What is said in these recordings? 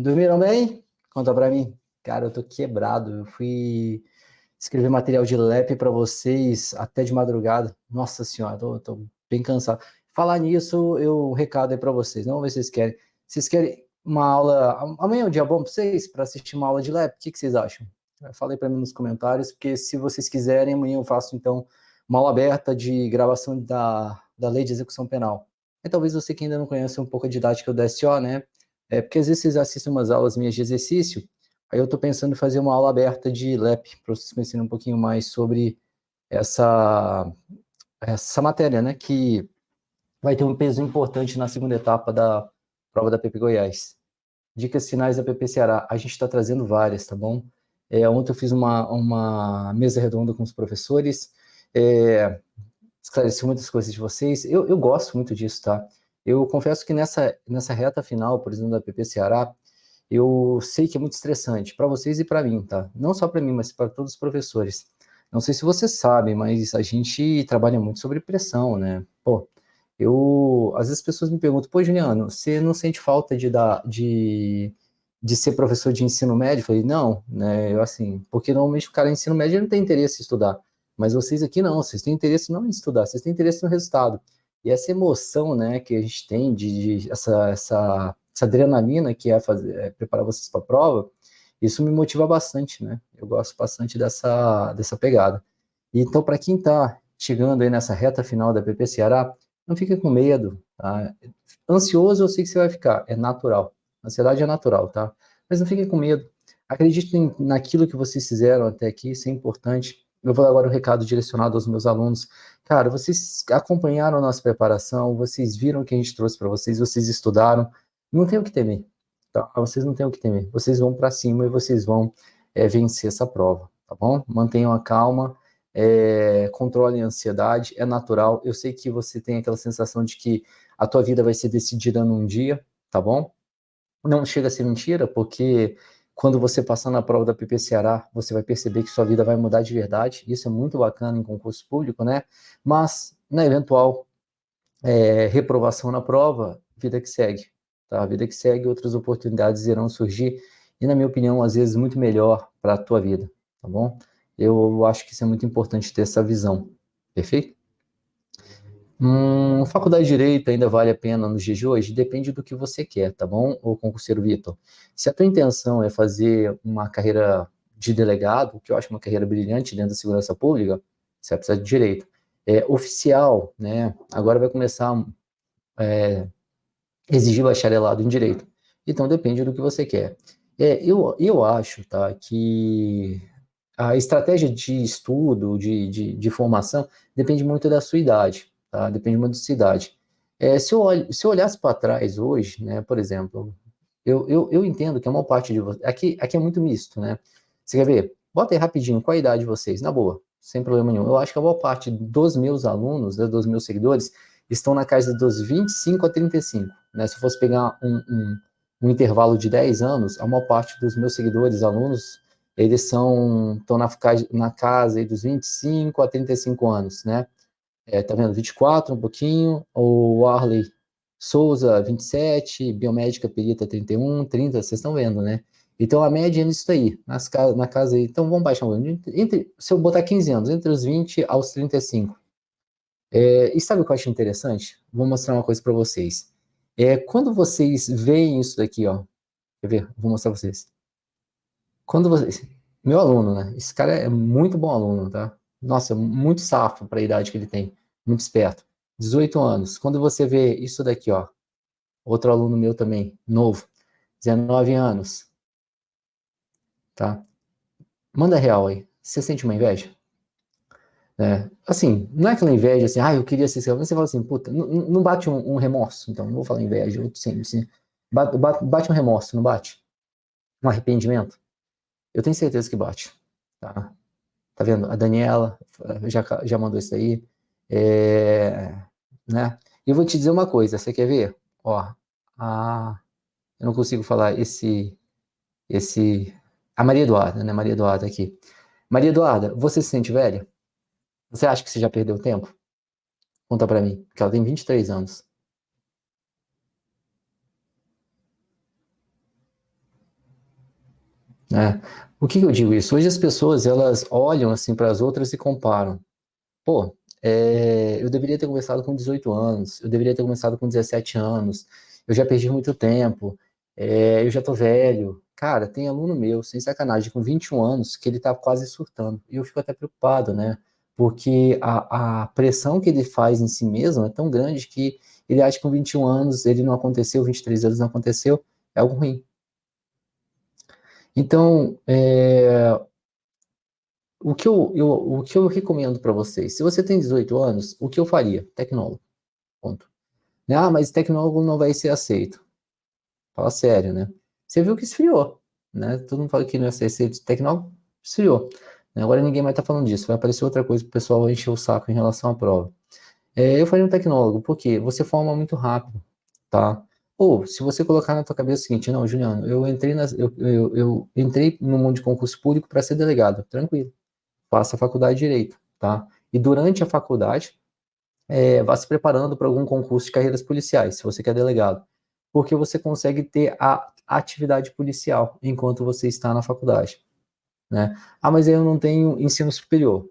Dormiram bem? Conta pra mim. Cara, eu tô quebrado. Eu fui escrever material de lab pra vocês até de madrugada. Nossa senhora, tô bem cansado. Falar nisso, um recado aí pra vocês. Não ver se vocês querem. Vocês querem uma aula. Amanhã é um dia bom pra vocês, pra assistir uma aula de lab? O que vocês acham? Fala aí pra mim nos comentários, porque se vocês quiserem, amanhã eu faço então uma aula aberta de gravação da Lei de Execução Penal. E talvez você que ainda não conhece um pouco a didática do SO, né? Porque às vezes vocês assistem umas aulas minhas de exercício, aí eu estou pensando em fazer uma aula aberta de LEP, para vocês conhecerem um pouquinho mais sobre essa, essa matéria, né? Que vai ter um peso importante na segunda etapa da prova da PP Goiás. Dicas finais da PP Ceará, a gente está trazendo várias, tá bom? Ontem eu fiz uma mesa redonda com os professores, esclareci muitas coisas de vocês. Eu gosto muito disso, tá? Eu confesso que nessa reta final, por exemplo, da PP Ceará, eu sei que é muito estressante para vocês e para mim, tá? Não só para mim, mas para todos os professores. Não sei se vocês sabem, mas a gente trabalha muito sobre pressão, né? Pô, às vezes as pessoas me perguntam, pô, Juliano, você não sente falta de ser professor de ensino médio? Eu falei, não, né? Eu assim, porque normalmente o cara de ensino médio não tem interesse em estudar. Mas vocês aqui não, vocês têm interesse não em estudar, vocês têm interesse no resultado. E essa emoção, né, que a gente tem essa adrenalina que preparar vocês para a prova, isso me motiva bastante, né? Eu gosto bastante dessa pegada. Então, para quem está chegando aí nessa reta final da PP Ceará, não fique com medo, tá? Ansioso eu sei que você vai ficar, é natural. Ansiedade é natural, tá? Mas não fique com medo. Acreditem naquilo que vocês fizeram até aqui, isso é importante. Eu vou dar agora um recado direcionado aos meus alunos. Cara, vocês acompanharam a nossa preparação, vocês viram o que a gente trouxe para vocês, vocês estudaram, não tem o que temer, tá? Vocês não têm o que temer. Vocês vão para cima e vocês vão vencer essa prova, tá bom? Mantenham a calma, controlem a ansiedade, é natural. Eu sei que você tem aquela sensação de que a tua vida vai ser decidida num dia, tá bom? Não chega a ser mentira, porque quando você passar na prova da PP Ceará, você vai perceber que sua vida vai mudar de verdade. Isso é muito bacana em concurso público, né? Mas, na eventual reprovação na prova, vida que segue, tá? Vida que segue, outras oportunidades irão surgir e, na minha opinião, às vezes muito melhor para a tua vida, tá bom? Eu acho que isso é muito importante ter essa visão, perfeito? Faculdade de Direito ainda vale a pena nos dias de hoje? Depende do que você quer, tá bom, ô concurseiro Vitor? Se a tua intenção é fazer uma carreira de delegado, que eu acho uma carreira brilhante dentro da segurança pública, você vai precisar de Direito. Oficial, né, agora vai começar exigir bacharelado em Direito. Então, depende do que você quer. Eu acho, tá, que a estratégia de estudo, de formação, depende muito da sua idade, tá? Depende muito da sua idade. Se eu olhasse para trás hoje, né, por exemplo, eu entendo que a maior parte de vocês... Aqui é muito misto, né? Você quer ver? Bota aí rapidinho, qual a idade de vocês? Na boa, sem problema nenhum. Eu acho que a maior parte dos meus alunos, né, dos meus seguidores, estão na casa dos 25 a 35, né? Se eu fosse pegar um intervalo de 10 anos, a maior parte dos meus seguidores, alunos, eles estão na casa aí dos 25 a 35 anos, né? Tá vendo? 24 um pouquinho, o Warley Souza, 27, Biomédica Perita, 31, 30, vocês estão vendo, né? Então, a média é nisso aí, na casa aí. Então, vamos baixar um pouco. Se eu botar 15 anos, entre os 20 aos 35. E sabe o que eu acho interessante? Vou mostrar uma coisa para vocês. Quando vocês veem isso daqui, ó, quer ver? Vou mostrar para vocês. Quando vocês... Meu aluno, né? Esse cara é muito bom aluno, tá? Nossa, muito safo para a idade que ele tem. Muito esperto. 18 anos. Quando você vê isso daqui, ó. Outro aluno meu também, novo. 19 anos. Tá? Manda real aí. Você sente uma inveja? Assim, não é aquela inveja assim, eu queria ser seu. Mas você fala assim, puta, não bate um remorso. Então, não vou falar inveja. Sim. Bate um remorso, não bate? Um arrependimento? Eu tenho certeza que bate. Tá? Tá vendo? A Daniela já mandou isso aí. Né? E eu vou te dizer uma coisa, você quer ver? Ó, eu não consigo falar a Maria Eduarda, né? Maria Eduarda aqui. Maria Eduarda, você se sente velha? Você acha que você já perdeu tempo? Conta pra mim, porque ela tem 23 anos. né? O que que eu digo isso? Hoje as pessoas, elas olham assim para as outras e comparam. Pô, eu deveria ter começado com 18 anos, eu deveria ter começado com 17 anos, eu já perdi muito tempo, eu já tô velho. Cara, tem aluno meu, sem sacanagem, com 21 anos, que ele tá quase surtando. E eu fico até preocupado, né? Porque a pressão que ele faz em si mesmo é tão grande que ele acha que com 21 anos ele não aconteceu, 23 anos não aconteceu, é algo ruim. Então, o que eu recomendo para vocês? Se você tem 18 anos, o que eu faria? Tecnólogo. Ponto. Ah, mas tecnólogo não vai ser aceito. Fala sério, né? Você viu que esfriou, né? Todo mundo fala que não ia ser aceito de tecnólogo, esfriou. Agora ninguém mais tá falando disso. Vai aparecer outra coisa pro pessoal encher o saco em relação à prova. Eu faria um tecnólogo, porque você forma muito rápido, tá? Ou, se você colocar na tua cabeça o seguinte, não, Juliano, eu entrei no mundo de concurso público para ser delegado. Tranquilo, faça a faculdade de Direito, tá? E durante a faculdade, vá se preparando para algum concurso de carreiras policiais, se você quer delegado, porque você consegue ter a atividade policial enquanto você está na faculdade, né? Ah, mas eu não tenho ensino superior,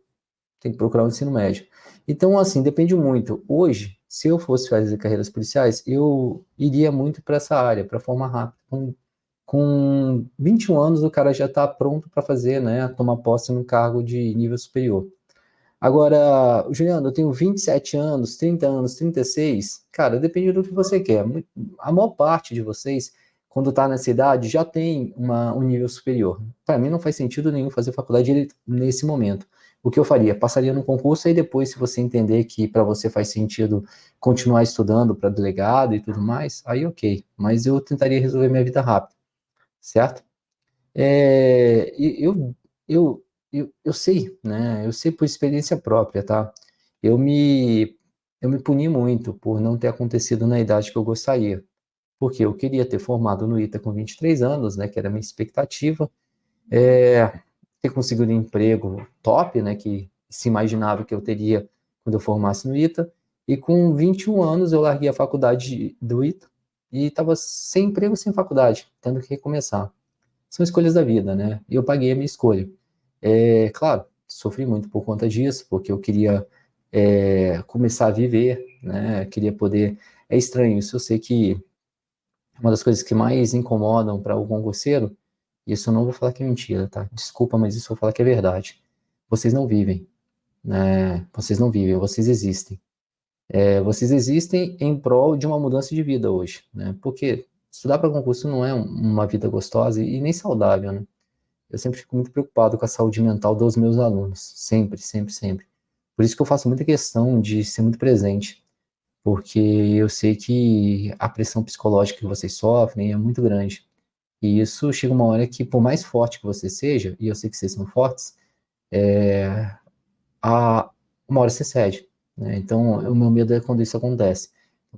tem que procurar o ensino médio. Então, assim, depende muito. Hoje, se eu fosse fazer carreiras policiais, eu iria muito para essa área, para formar rápido. Com 21 anos, o cara já está pronto para fazer, né, tomar posse num cargo de nível superior. Agora, Juliano, eu tenho 27 anos, 30 anos, 36. Cara, depende do que você quer. A maior parte de vocês, quando está nessa idade, já tem um nível superior. Para mim, não faz sentido nenhum fazer faculdade de direito nesse momento. O que eu faria? Passaria no concurso e depois, se você entender que para você faz sentido continuar estudando para delegado e tudo mais, aí ok. Mas eu tentaria resolver minha vida rápido, certo? Eu, eu sei, né? Eu sei por experiência própria, tá? Eu me, eu me puni muito por não ter acontecido na idade que eu gostaria. Porque eu queria ter formado no ITA com 23 anos, né? Que era a minha expectativa. Ter conseguido um emprego top, né? Que se imaginava que eu teria quando eu formasse no ITA. E com 21 anos eu larguei a faculdade do ITA e estava sem emprego, sem faculdade, tendo que recomeçar. São escolhas da vida, né? E eu paguei a minha escolha. Claro, sofri muito por conta disso, porque eu queria começar a viver, né? Queria poder. É estranho isso, eu sei que uma das coisas que mais incomodam para o concurseiro, isso eu não vou falar que é mentira, tá? Desculpa, mas isso eu vou falar que é verdade. Vocês não vivem, né? Vocês não vivem, vocês existem. Vocês existem em prol de uma mudança de vida hoje, né? Porque estudar para concurso não é uma vida gostosa e nem saudável, né? Eu sempre fico muito preocupado com a saúde mental dos meus alunos. Sempre, sempre, sempre. Por isso que eu faço muita questão de ser muito presente, porque eu sei que a pressão psicológica que vocês sofrem é muito grande. E isso chega uma hora que, por mais forte que você seja, e eu sei que vocês são fortes, a, uma hora você cede, né? Então, o meu medo é quando isso acontece.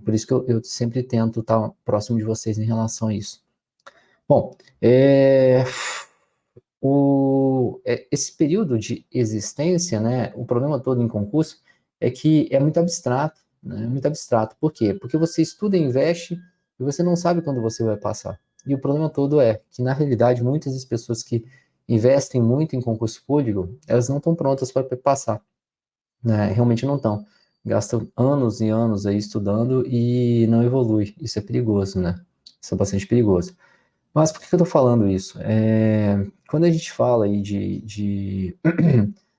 Por isso que eu sempre tento estar próximo de vocês em relação a isso. Bom, esse período de existência, né, o problema todo em concurso é que é muito abstrato, né, é muito abstrato. Por quê? Porque você estuda e investe e você não sabe quando você vai passar. E o problema todo é que, na realidade, muitas das pessoas que investem muito em concurso público, elas não estão prontas para passar, né, realmente não estão. Gastam anos e anos aí estudando e não evolui. Isso é perigoso, né? Isso é bastante perigoso. Mas por que eu estou falando isso? Quando a gente fala aí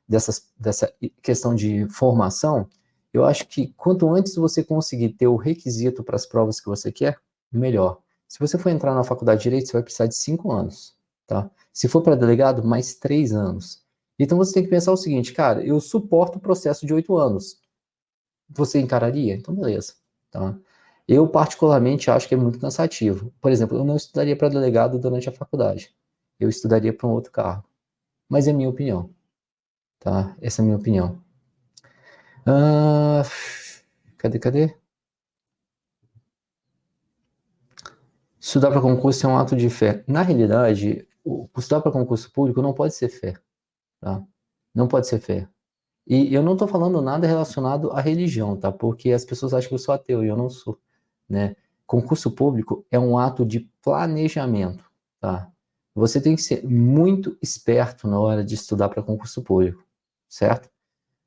dessa questão de formação, eu acho que quanto antes você conseguir ter o requisito para as provas que você quer, melhor. Se você for entrar na faculdade de Direito, você vai precisar de 5 anos, tá? Se for para delegado, mais 3 anos. Então você tem que pensar o seguinte, cara, eu suporto o processo de 8 anos. Você encararia? Então, beleza, tá? Eu, particularmente, acho que é muito cansativo. Por exemplo, eu não estudaria para delegado durante a faculdade. Eu estudaria para um outro cargo. Mas é minha opinião, tá? Essa é a minha opinião. Ah, cadê? Estudar para concurso é um ato de fé. Na realidade, estudar para concurso público não pode ser fé, tá? Não pode ser fé. E eu não estou falando nada relacionado à religião, tá? Porque as pessoas acham que eu sou ateu e eu não sou, né? Concurso público é um ato de planejamento, tá? Você tem que ser muito esperto na hora de estudar para concurso público, certo?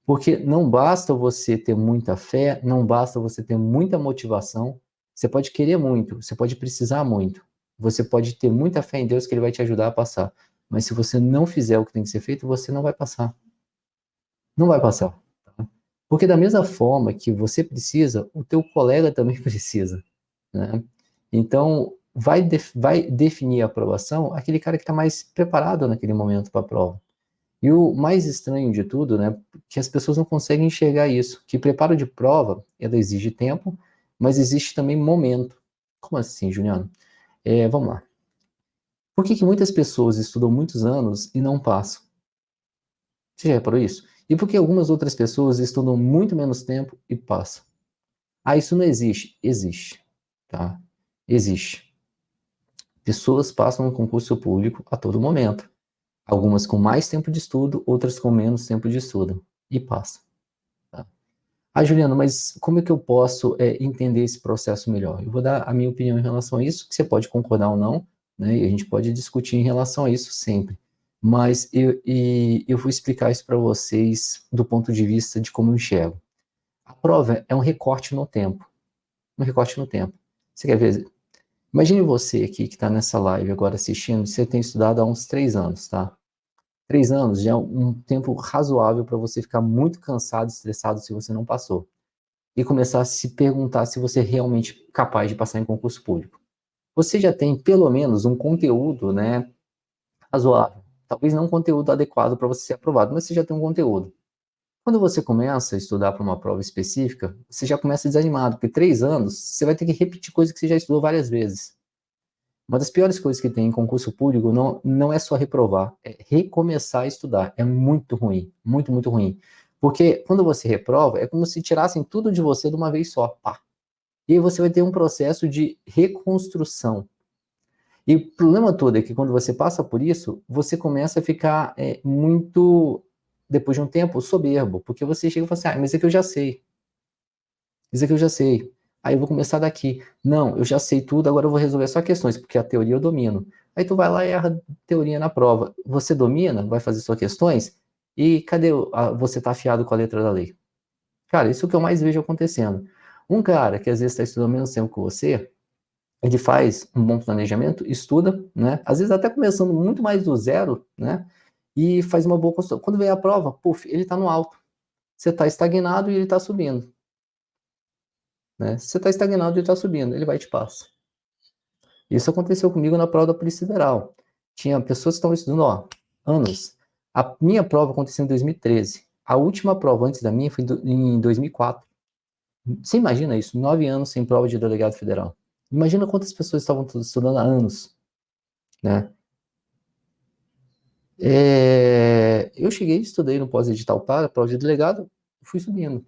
Porque não basta você ter muita fé, não basta você ter muita motivação. Você pode querer muito, você pode precisar muito. Você pode ter muita fé em Deus que Ele vai te ajudar a passar. Mas se você não fizer o que tem que ser feito, você não vai passar. Não vai passar. Tá? Porque da mesma forma que você precisa, o teu colega também precisa, né? Então, vai definir a aprovação aquele cara que está mais preparado naquele momento para a prova. E o mais estranho de tudo, né, que as pessoas não conseguem enxergar isso, que preparo de prova, ela exige tempo, mas existe também momento. Como assim, Juliano? Vamos lá. Por que que muitas pessoas estudam muitos anos e não passam? Você já reparou isso? E por que algumas outras pessoas estudam muito menos tempo e passam? Ah, isso não existe. Existe, tá? Existe. Pessoas passam no concurso público a todo momento. Algumas com mais tempo de estudo, outras com menos tempo de estudo. E passam. Tá? Ah, Juliano, mas como é que eu posso entender esse processo melhor? Eu vou dar a minha opinião em relação a isso, que você pode concordar ou não, né? E a gente pode discutir em relação a isso sempre. Mas eu vou explicar isso para vocês do ponto de vista de como eu enxergo. A prova é um recorte no tempo. Um recorte no tempo. Você quer ver? Imagine você aqui que está nessa live agora assistindo, você tem estudado há uns 3 anos, tá? 3 anos já é um tempo razoável para você ficar muito cansado, estressado se você não passou. E começar a se perguntar se você é realmente capaz de passar em concurso público. Você já tem pelo menos um conteúdo, né, razoável. Talvez não um conteúdo adequado para você ser aprovado, mas você já tem um conteúdo. Quando você começa a estudar para uma prova específica, você já começa desanimado, porque 3 anos você vai ter que repetir coisas que você já estudou várias vezes. Uma das piores coisas que tem em concurso público não é só reprovar, é recomeçar a estudar. É muito ruim, muito, muito ruim. Porque quando você reprova, é como se tirassem tudo de você de uma vez só, pá. E aí você vai ter um processo de reconstrução. E o problema todo é que quando você passa por isso, você começa a ficar muito, depois de um tempo, soberbo. Porque você chega e fala assim, ah, mas isso aqui eu já sei. Isso aqui eu já sei. Aí eu vou começar daqui. Não, eu já sei tudo, agora eu vou resolver só questões, porque a teoria eu domino. Aí tu vai lá e erra a teoria na prova. Você domina, vai fazer suas questões, e cadê você tá afiado com a letra da lei? Cara, isso é o que eu mais vejo acontecendo. Um cara que às vezes está estudando menos tempo que você, ele faz um bom planejamento, estuda, né? Às vezes até começando muito mais do zero, né? E faz uma boa construção. Quando vem a prova, puf, ele tá no alto. Você tá estagnado e ele tá subindo, né? Se você tá estagnado e ele tá subindo, ele vai e te passa. Isso aconteceu comigo na prova da Polícia Federal. Tinha pessoas que estavam estudando, ó, anos. A minha prova aconteceu em 2013. A última prova antes da minha foi em 2004. Você imagina isso? 9 anos sem prova de delegado federal. Imagina quantas pessoas estavam estudando há anos, né? Eu cheguei, estudei no pós-edital para prova de delegado, fui subindo,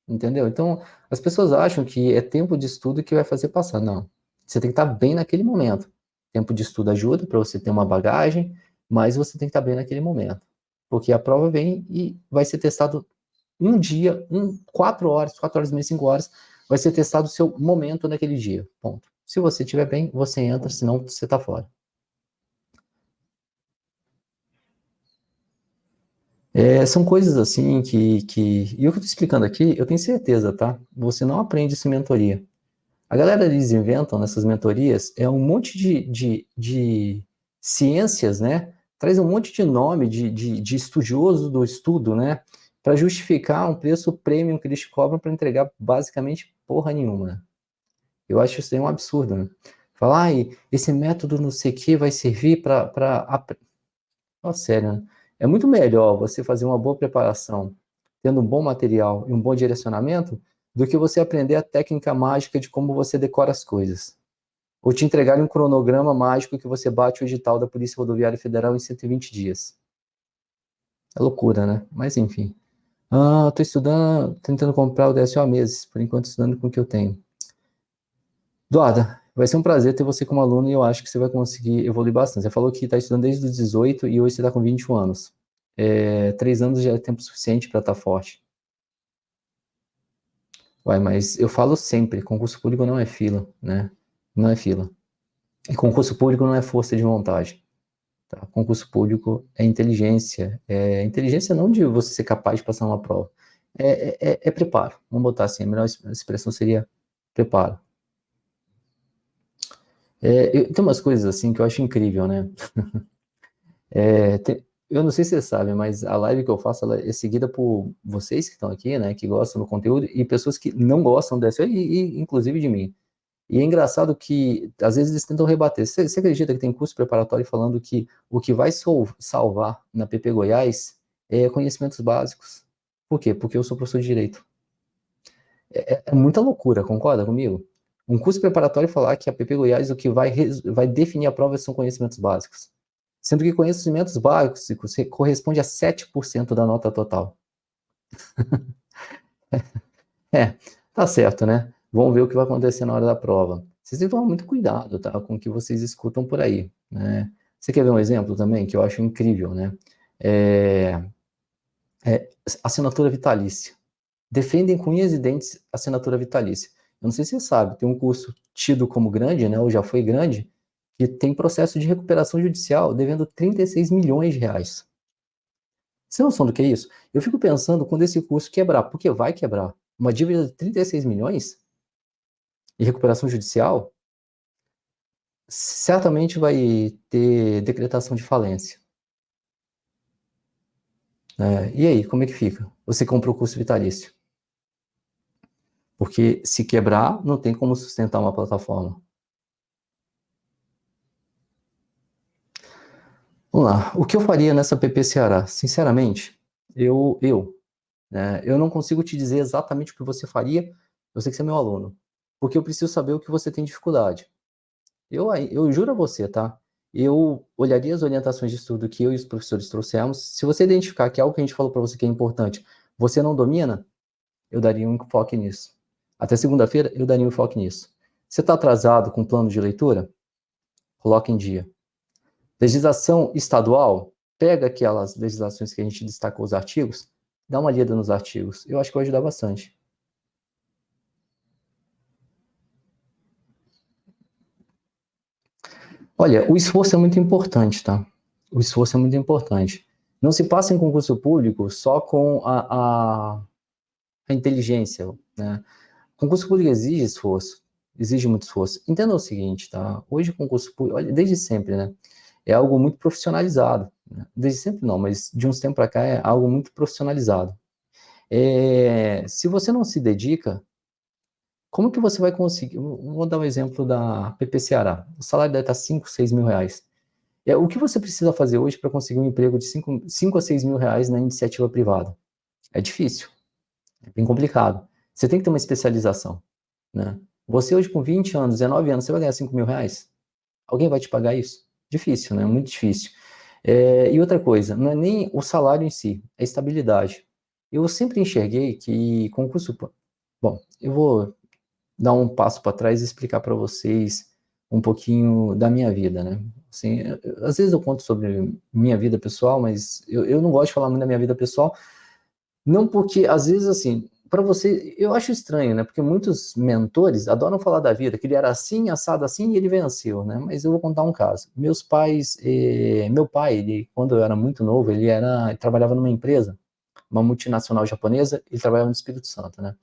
entendeu? Então, as pessoas acham que é tempo de estudo que vai fazer passar. Não. Você tem que estar bem naquele momento. Tempo de estudo ajuda para você ter uma bagagem, mas você tem que estar bem naquele momento. Porque a prova vem e vai ser testado um dia, 4 horas, 4 horas e meia, 5 horas, vai ser testado o seu momento naquele dia. Ponto. Se você estiver bem, você entra, senão você está fora. São coisas assim e o que eu estou explicando aqui, eu tenho certeza, tá? Você não aprende isso em mentoria. A galera, eles inventam nessas mentorias um monte de ciências, né? Traz um monte de nome de estudioso do estudo, né? Para justificar um preço premium que eles te cobram para entregar basicamente porra nenhuma, né? Eu acho isso aí um absurdo, né? Falar, esse método não sei o que vai servir para. Fala sério, né? É muito melhor você fazer uma boa preparação, tendo um bom material e um bom direcionamento, do que você aprender a técnica mágica de como você decora as coisas. Ou te entregarem um cronograma mágico que você bate o edital da Polícia Rodoviária Federal em 120 dias. É loucura, né? Mas enfim. Tô estudando, tentando comprar o DSO há meses, por enquanto estudando com o que eu tenho. Eduarda, vai ser um prazer ter você como aluno e eu acho que você vai conseguir evoluir bastante. Você falou que está estudando desde os 18 e hoje você está com 21 anos. 3 anos já é tempo suficiente para estar forte. Uai, mas eu falo sempre, concurso público não é fila, né? Não é fila. E concurso público não é força de vontade. tá? Concurso público é inteligência. É inteligência não de você ser capaz de passar uma prova. É preparo. Vamos botar assim, a melhor expressão seria preparo. Tem umas coisas assim que eu acho incrível, né? Eu não sei se você sabe, mas a live que eu faço ela é seguida por vocês que estão aqui, né? Que gostam do conteúdo e pessoas que não gostam dessa, e inclusive de mim. E é engraçado que, às vezes, eles tentam rebater. Você acredita que tem curso preparatório falando que o que vai salvar na PP Goiás é conhecimentos básicos? Por quê? Porque eu sou professor de Direito. É muita loucura, concorda comigo? Um curso preparatório falar que a PP Goiás o que vai definir a prova são conhecimentos básicos. Sendo que conhecimentos básicos corresponde a 7% da nota total. É, tá certo, né? Vamos ver o que vai acontecer na hora da prova. Vocês têm que tomar muito cuidado, tá? Com o que vocês escutam por aí, né? Você quer ver um exemplo também que eu acho incrível, né? É, assinatura vitalícia. Defendem com unhas e dentes a assinatura vitalícia. Eu não sei se você sabe, tem um curso tido como grande, né? Ou já foi grande, que tem processo de recuperação judicial devendo 36 milhões de reais. Você tem noção do que é isso? Eu fico pensando quando esse curso quebrar, porque vai quebrar. Uma dívida de 36 milhões e recuperação judicial, certamente vai ter decretação de falência. E aí, como é que fica? Você comprou o curso vitalício. Porque se quebrar, não tem como sustentar uma plataforma. Vamos lá. O que eu faria nessa PP Ceará? Sinceramente, eu não consigo te dizer exatamente o que você faria. Eu sei que você é meu aluno. Porque eu preciso saber o que você tem dificuldade. Eu juro a você, tá? Eu olharia as orientações de estudo que eu e os professores trouxemos. Se você identificar que algo que a gente falou para você que é importante, você não domina, eu daria um enfoque nisso. Até segunda-feira, eu daria um enfoque nisso. Você está atrasado com o plano de leitura? Coloque em dia. Legislação estadual, pega aquelas legislações que a gente destacou os artigos, dá uma lida nos artigos. Eu acho que vai ajudar bastante. Olha, o esforço é muito importante, tá? O esforço é muito importante. Não se passa em concurso público só com a inteligência, né? Concurso público exige esforço, exige muito esforço. Entenda o seguinte, tá? Hoje o concurso público, olha, desde sempre, né? É algo muito profissionalizado. Né? Desde sempre não, mas de uns tempos para cá é algo muito profissionalizado. Se você não se dedica, como que você vai conseguir? Vou dar um exemplo da PP Ceará. O salário deve estar 5, 6 mil reais. O que você precisa fazer hoje para conseguir um emprego de 5 a 6 mil reais na iniciativa privada? É difícil, é bem complicado. Você tem que ter uma especialização, né? Você hoje com 20 anos, 19 anos, você vai ganhar 5 mil reais? Alguém vai te pagar isso? Difícil, né? Muito difícil. E outra coisa, não é nem o salário em si, é a estabilidade. Eu sempre enxerguei que concurso... Bom, eu vou dar um passo para trás e explicar para vocês um pouquinho da minha vida, né? Assim, às vezes eu conto sobre minha vida pessoal, mas eu não gosto de falar muito da minha vida pessoal, não porque, às vezes, assim, para você, eu acho estranho, né? Porque muitos mentores adoram falar da vida, que ele era assim, assado assim, e ele venceu, né? Mas eu vou contar um caso. Meu pai, ele, quando eu era muito novo, ele trabalhava numa empresa, uma multinacional japonesa, ele trabalhava no Espírito Santo, né?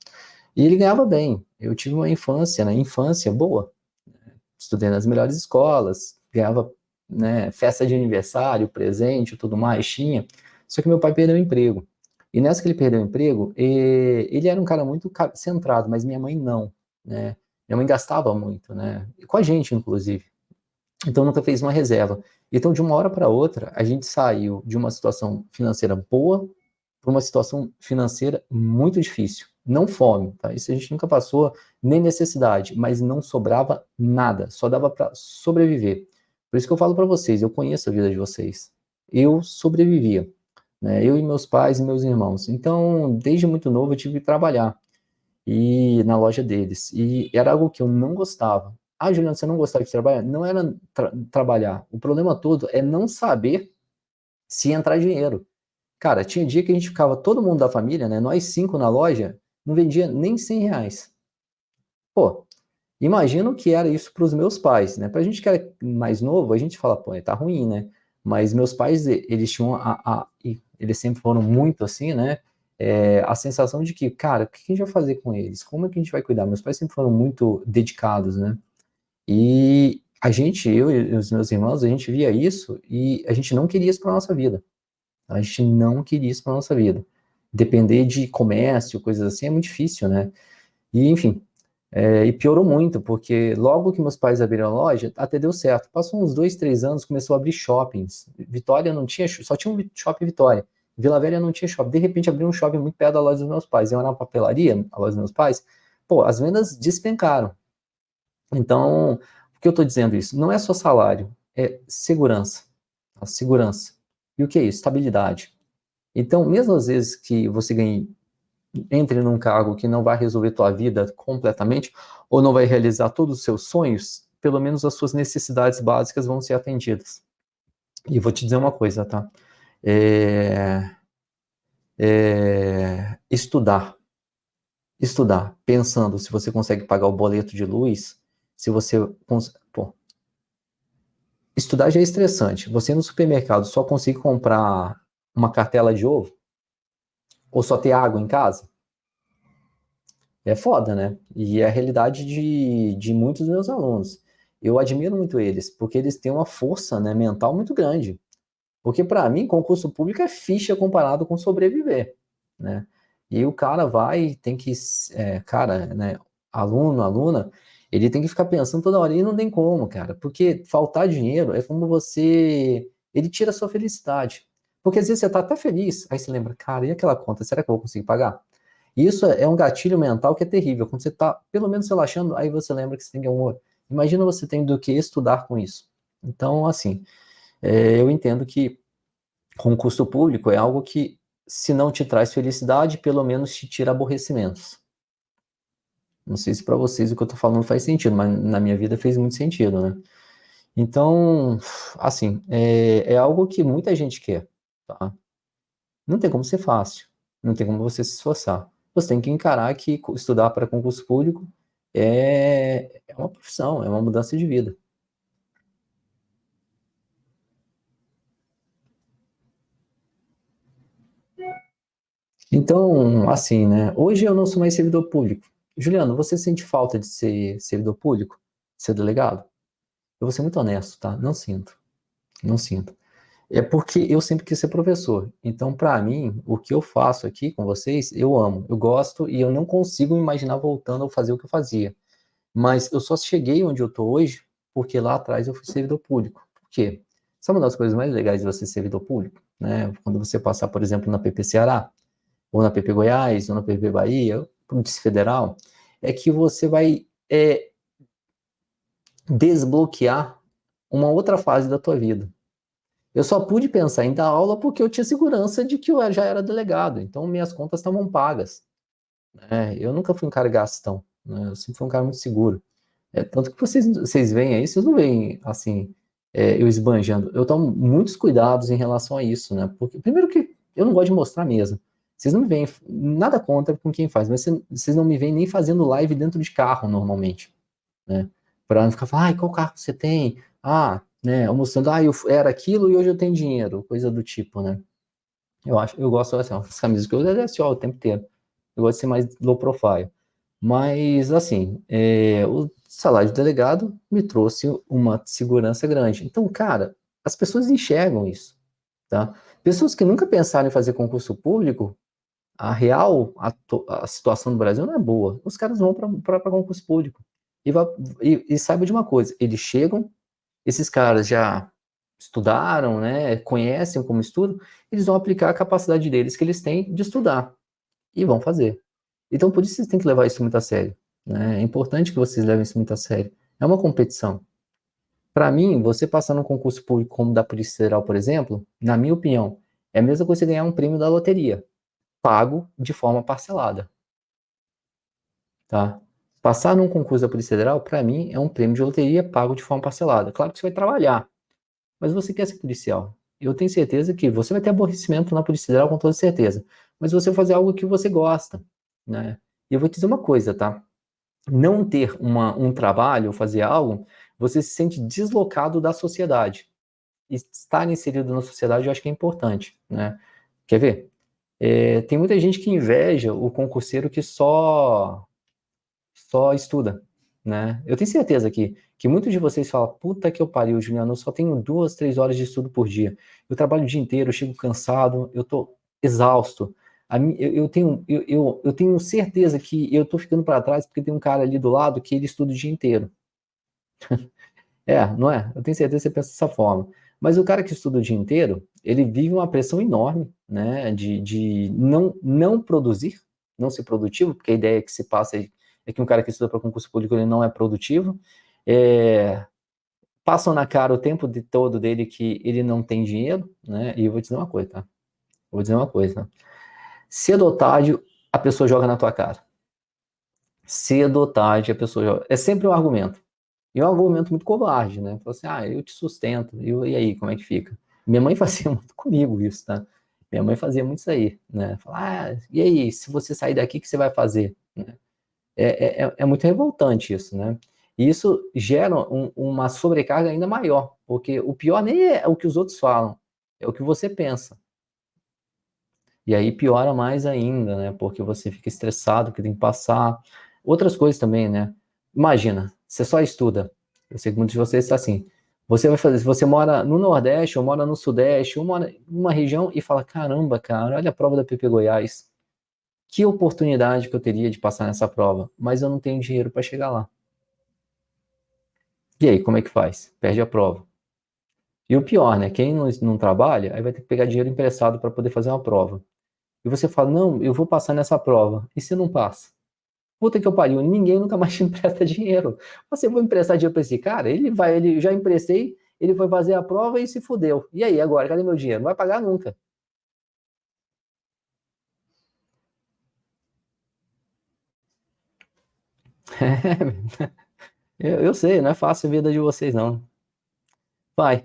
E ele ganhava bem. Eu tive uma infância, né? Infância boa. Estudei nas melhores escolas, ganhava, né, festa de aniversário, presente, tudo mais, tinha. Só que meu pai perdeu o emprego. E nessa que ele perdeu o emprego, ele era um cara muito centrado, mas minha mãe não, né? Minha mãe gastava muito, né? Com a gente, inclusive. Então nunca fez uma reserva. Então, de uma hora para outra, a gente saiu de uma situação financeira boa para uma situação financeira muito difícil. Não fome, tá? Isso a gente nunca passou, nem necessidade, mas não sobrava nada, só dava para sobreviver. Por isso que eu falo para vocês, eu conheço a vida de vocês. Eu sobrevivia, né? Eu e meus pais e meus irmãos. Então, desde muito novo eu tive que trabalhar e na loja deles. E era algo que eu não gostava. Ah, Juliano, você não gostava de trabalhar? Não era trabalhar. O problema todo é não saber se entrar dinheiro. Cara, tinha dia que a gente ficava, todo mundo da família, né? Nós cinco na loja, não vendia nem 100 reais. Pô, imagina o que era isso para os meus pais, né? Pra gente que era mais novo, a gente fala, pô, tá ruim, né? Mas meus pais, eles tinham eles sempre foram muito assim, né? A sensação de que, cara, o que a gente vai fazer com eles? Como é que a gente vai cuidar? Meus pais sempre foram muito dedicados, né? E a gente, eu e os meus irmãos, a gente via isso e a gente não queria isso para nossa vida. A gente não queria isso para nossa vida. Depender de comércio, coisas assim, é muito difícil, né? E, enfim, e piorou muito, porque logo que meus pais abriram a loja, até deu certo. Passou uns 2, 3 anos, começou a abrir shoppings. Vitória não tinha, só tinha um shopping Vitória. Vila Velha não tinha shopping. De repente abriu um shopping muito perto da loja dos meus pais. Eu era uma papelaria, a loja dos meus pais. Pô, as vendas despencaram. Então, por que eu estou dizendo isso? Não é só salário, é segurança. A segurança. E o que é isso? Estabilidade. Então, mesmo às vezes que você ganhe, entre num cargo que não vai resolver tua vida completamente, ou não vai realizar todos os seus sonhos, pelo menos as suas necessidades básicas vão ser atendidas. E vou te dizer uma coisa, tá? É, estudar. Estudar, pensando se você consegue pagar o boleto de luz, se você... Pô, estudar já é estressante. Você no supermercado só conseguir comprar uma cartela de ovo, ou só ter água em casa, é foda, né? E é a realidade de muitos dos meus alunos. Eu admiro muito eles, porque eles têm uma força, né, mental muito grande. Porque para mim, concurso público é ficha comparado com sobreviver, né? E o cara vai, tem que, cara, né, aluno, aluna, ele tem que ficar pensando toda hora, e não tem como, cara, porque faltar dinheiro é como ele tira a sua felicidade. Porque às vezes você tá até feliz, aí você lembra, cara, e aquela conta, será que eu vou conseguir pagar? E isso é um gatilho mental que é terrível. Quando você tá, pelo menos, relaxando, aí você lembra que você tem que amor. Imagina você tendo que estudar com isso. Então, assim, eu entendo que concurso público é algo que, se não te traz felicidade, pelo menos te tira aborrecimentos. Não sei se para vocês o que eu tô falando faz sentido, mas na minha vida fez muito sentido, né? Então, assim, é algo que muita gente quer, tá? Não tem como ser fácil, não tem como você se esforçar. Você tem que encarar que estudar para concurso público é uma profissão, é uma mudança de vida. Então, assim, né? Hoje eu não sou mais servidor público. Juliano, você sente falta de ser servidor público? Ser delegado? Eu vou ser muito honesto, tá? Não sinto. Não sinto. É porque eu sempre quis ser professor. Então, para mim, o que eu faço aqui com vocês, eu amo, eu gosto e eu não consigo me imaginar voltando a fazer o que eu fazia. Mas eu só cheguei onde eu tô hoje porque lá atrás eu fui servidor público. Por quê? Sabe uma das coisas mais legais de você ser servidor público, né? Quando você passar, por exemplo, na PP Ceará, ou na PP Goiás, ou na PP Bahia, ou Polícia Federal, é que você vai desbloquear uma outra fase da tua vida. Eu só pude pensar em dar aula porque eu tinha segurança de que eu já era delegado, então minhas contas estavam pagas, né? Eu nunca fui um cara gastão, né? Eu sempre fui um cara muito seguro. Tanto que vocês veem aí, vocês não veem, assim, eu esbanjando. Eu tomo muitos cuidados em relação a isso, né? Porque, primeiro que eu não gosto de mostrar mesmo. Vocês não me veem, nada contra com quem faz, mas vocês não me veem nem fazendo live dentro de carro, normalmente, né? Para não ficar falando, ai, qual carro você tem? Ah, né, almoçando, eu era aquilo e hoje eu tenho dinheiro, coisa do tipo, né? Eu gosto, assim, ó, as camisas que eu uso é assim, ó, o tempo inteiro. Eu gosto de ser mais low profile. Mas, assim, o salário de delegado me trouxe uma segurança grande. Então, cara, as pessoas enxergam isso, tá? Pessoas que nunca pensaram em fazer concurso público, a situação do Brasil não é boa. Os caras vão para concurso público. E saiba de uma coisa, eles chegam, esses caras já estudaram, né, conhecem como estudam, eles vão aplicar a capacidade deles que eles têm de estudar e vão fazer. Então, por isso vocês têm que levar isso muito a sério, né? É importante que vocês levem isso muito a sério. É uma competição. Para mim, você passar num concurso público como o da Polícia Federal, por exemplo, na minha opinião, é a mesma coisa que você ganhar um prêmio da loteria, pago de forma parcelada, tá? Passar num concurso da Polícia Federal, para mim, é um prêmio de loteria pago de forma parcelada. Claro que você vai trabalhar, mas você quer ser policial. Eu tenho certeza que você vai ter aborrecimento na Polícia Federal com toda certeza, mas você vai fazer algo que você gosta, né? E eu vou te dizer uma coisa, tá? Não ter um trabalho, fazer algo, você se sente deslocado da sociedade. estar inserido na sociedade eu acho que é importante, né? Quer ver? Tem muita gente que inveja o concurseiro que só estuda, né? Eu tenho certeza que muitos de vocês falam, puta que eu pariu, Juliano, eu só tenho 2, 3 horas de estudo por dia. Eu trabalho o dia inteiro, eu chego cansado, eu tô exausto. Eu tenho certeza que eu tô ficando para trás porque tem um cara ali do lado que ele estuda o dia inteiro. Não é? Eu tenho certeza que você pensa dessa forma. Mas o cara que estuda o dia inteiro, ele vive uma pressão enorme, né, de não produzir, não ser produtivo, porque a ideia que se passa é que um cara que estuda para concurso público ele não é produtivo. É, Passam na cara o tempo todo dele que ele não tem dinheiro, né? E eu vou dizer uma coisa, tá? Vou dizer uma coisa. Cedo ou tarde, a pessoa joga na tua cara. Cedo ou tarde, a pessoa joga. É sempre um argumento. E é um argumento muito covarde, né? Fala assim, eu te sustento, e aí, como é que fica? Minha mãe fazia muito comigo isso, tá? Minha mãe fazia muito isso aí, né? Falar, e aí, se você sair daqui, o que você vai fazer? Né? É muito revoltante isso, né? E isso gera uma sobrecarga ainda maior, porque o pior nem é o que os outros falam, é o que você pensa. E aí piora mais ainda, né? Porque você fica estressado, que tem que passar. Outras coisas também, né? Imagina, você só estuda. Eu sei que muitos de vocês estão assim. Você vai fazer, se você mora no Nordeste, ou mora no Sudeste, ou mora em uma região e fala: caramba, cara, olha a prova da PP Goiás. Que oportunidade que eu teria de passar nessa prova, mas eu não tenho dinheiro para chegar lá. E aí, como é que faz? Perde a prova. E o pior, né? Quem não trabalha, aí vai ter que pegar dinheiro emprestado para poder fazer uma prova. E você fala, não, eu vou passar nessa prova. E se não passa? Puta que eu pariu, ninguém nunca mais te empresta dinheiro. Você vai emprestar dinheiro para esse cara? Ele já emprestei, ele foi fazer a prova e se fudeu. E aí, agora, cadê meu dinheiro? Não vai pagar nunca. Eu sei, não é fácil a vida de vocês, não.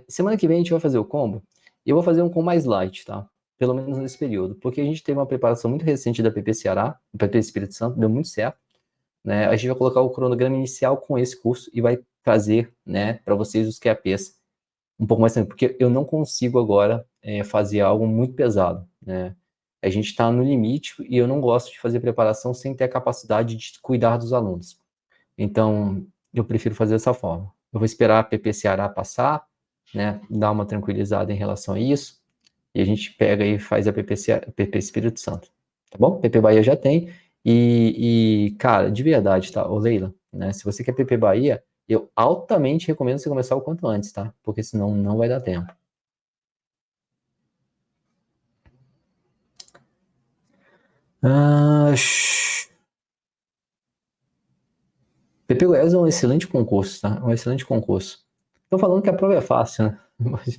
Semana que vem a gente vai fazer o combo. E eu vou fazer um combo mais light, tá? Pelo menos nesse período. Porque a gente teve uma preparação muito recente da PP Ceará, PP Espírito Santo, deu muito certo. Né? A gente vai colocar o cronograma inicial com esse curso e vai trazer, né, para vocês os QAPs um pouco mais tempo, porque eu não consigo agora fazer algo muito pesado, né? A gente está no limite e eu não gosto de fazer preparação sem ter a capacidade de cuidar dos alunos. Então, eu prefiro fazer dessa forma. Eu vou esperar a PP Ceará passar, né, dar uma tranquilizada em relação a isso, e a gente pega e faz a PP Espírito Santo, tá bom? PP Bahia já tem, cara, de verdade, tá, ô Leila, né, se você quer PP Bahia, eu altamente recomendo você começar o quanto antes, tá? Porque senão não vai dar tempo. Ah, PP Goiás é um excelente concurso, tá? É um excelente concurso. Estão falando que a prova é fácil, né? Mas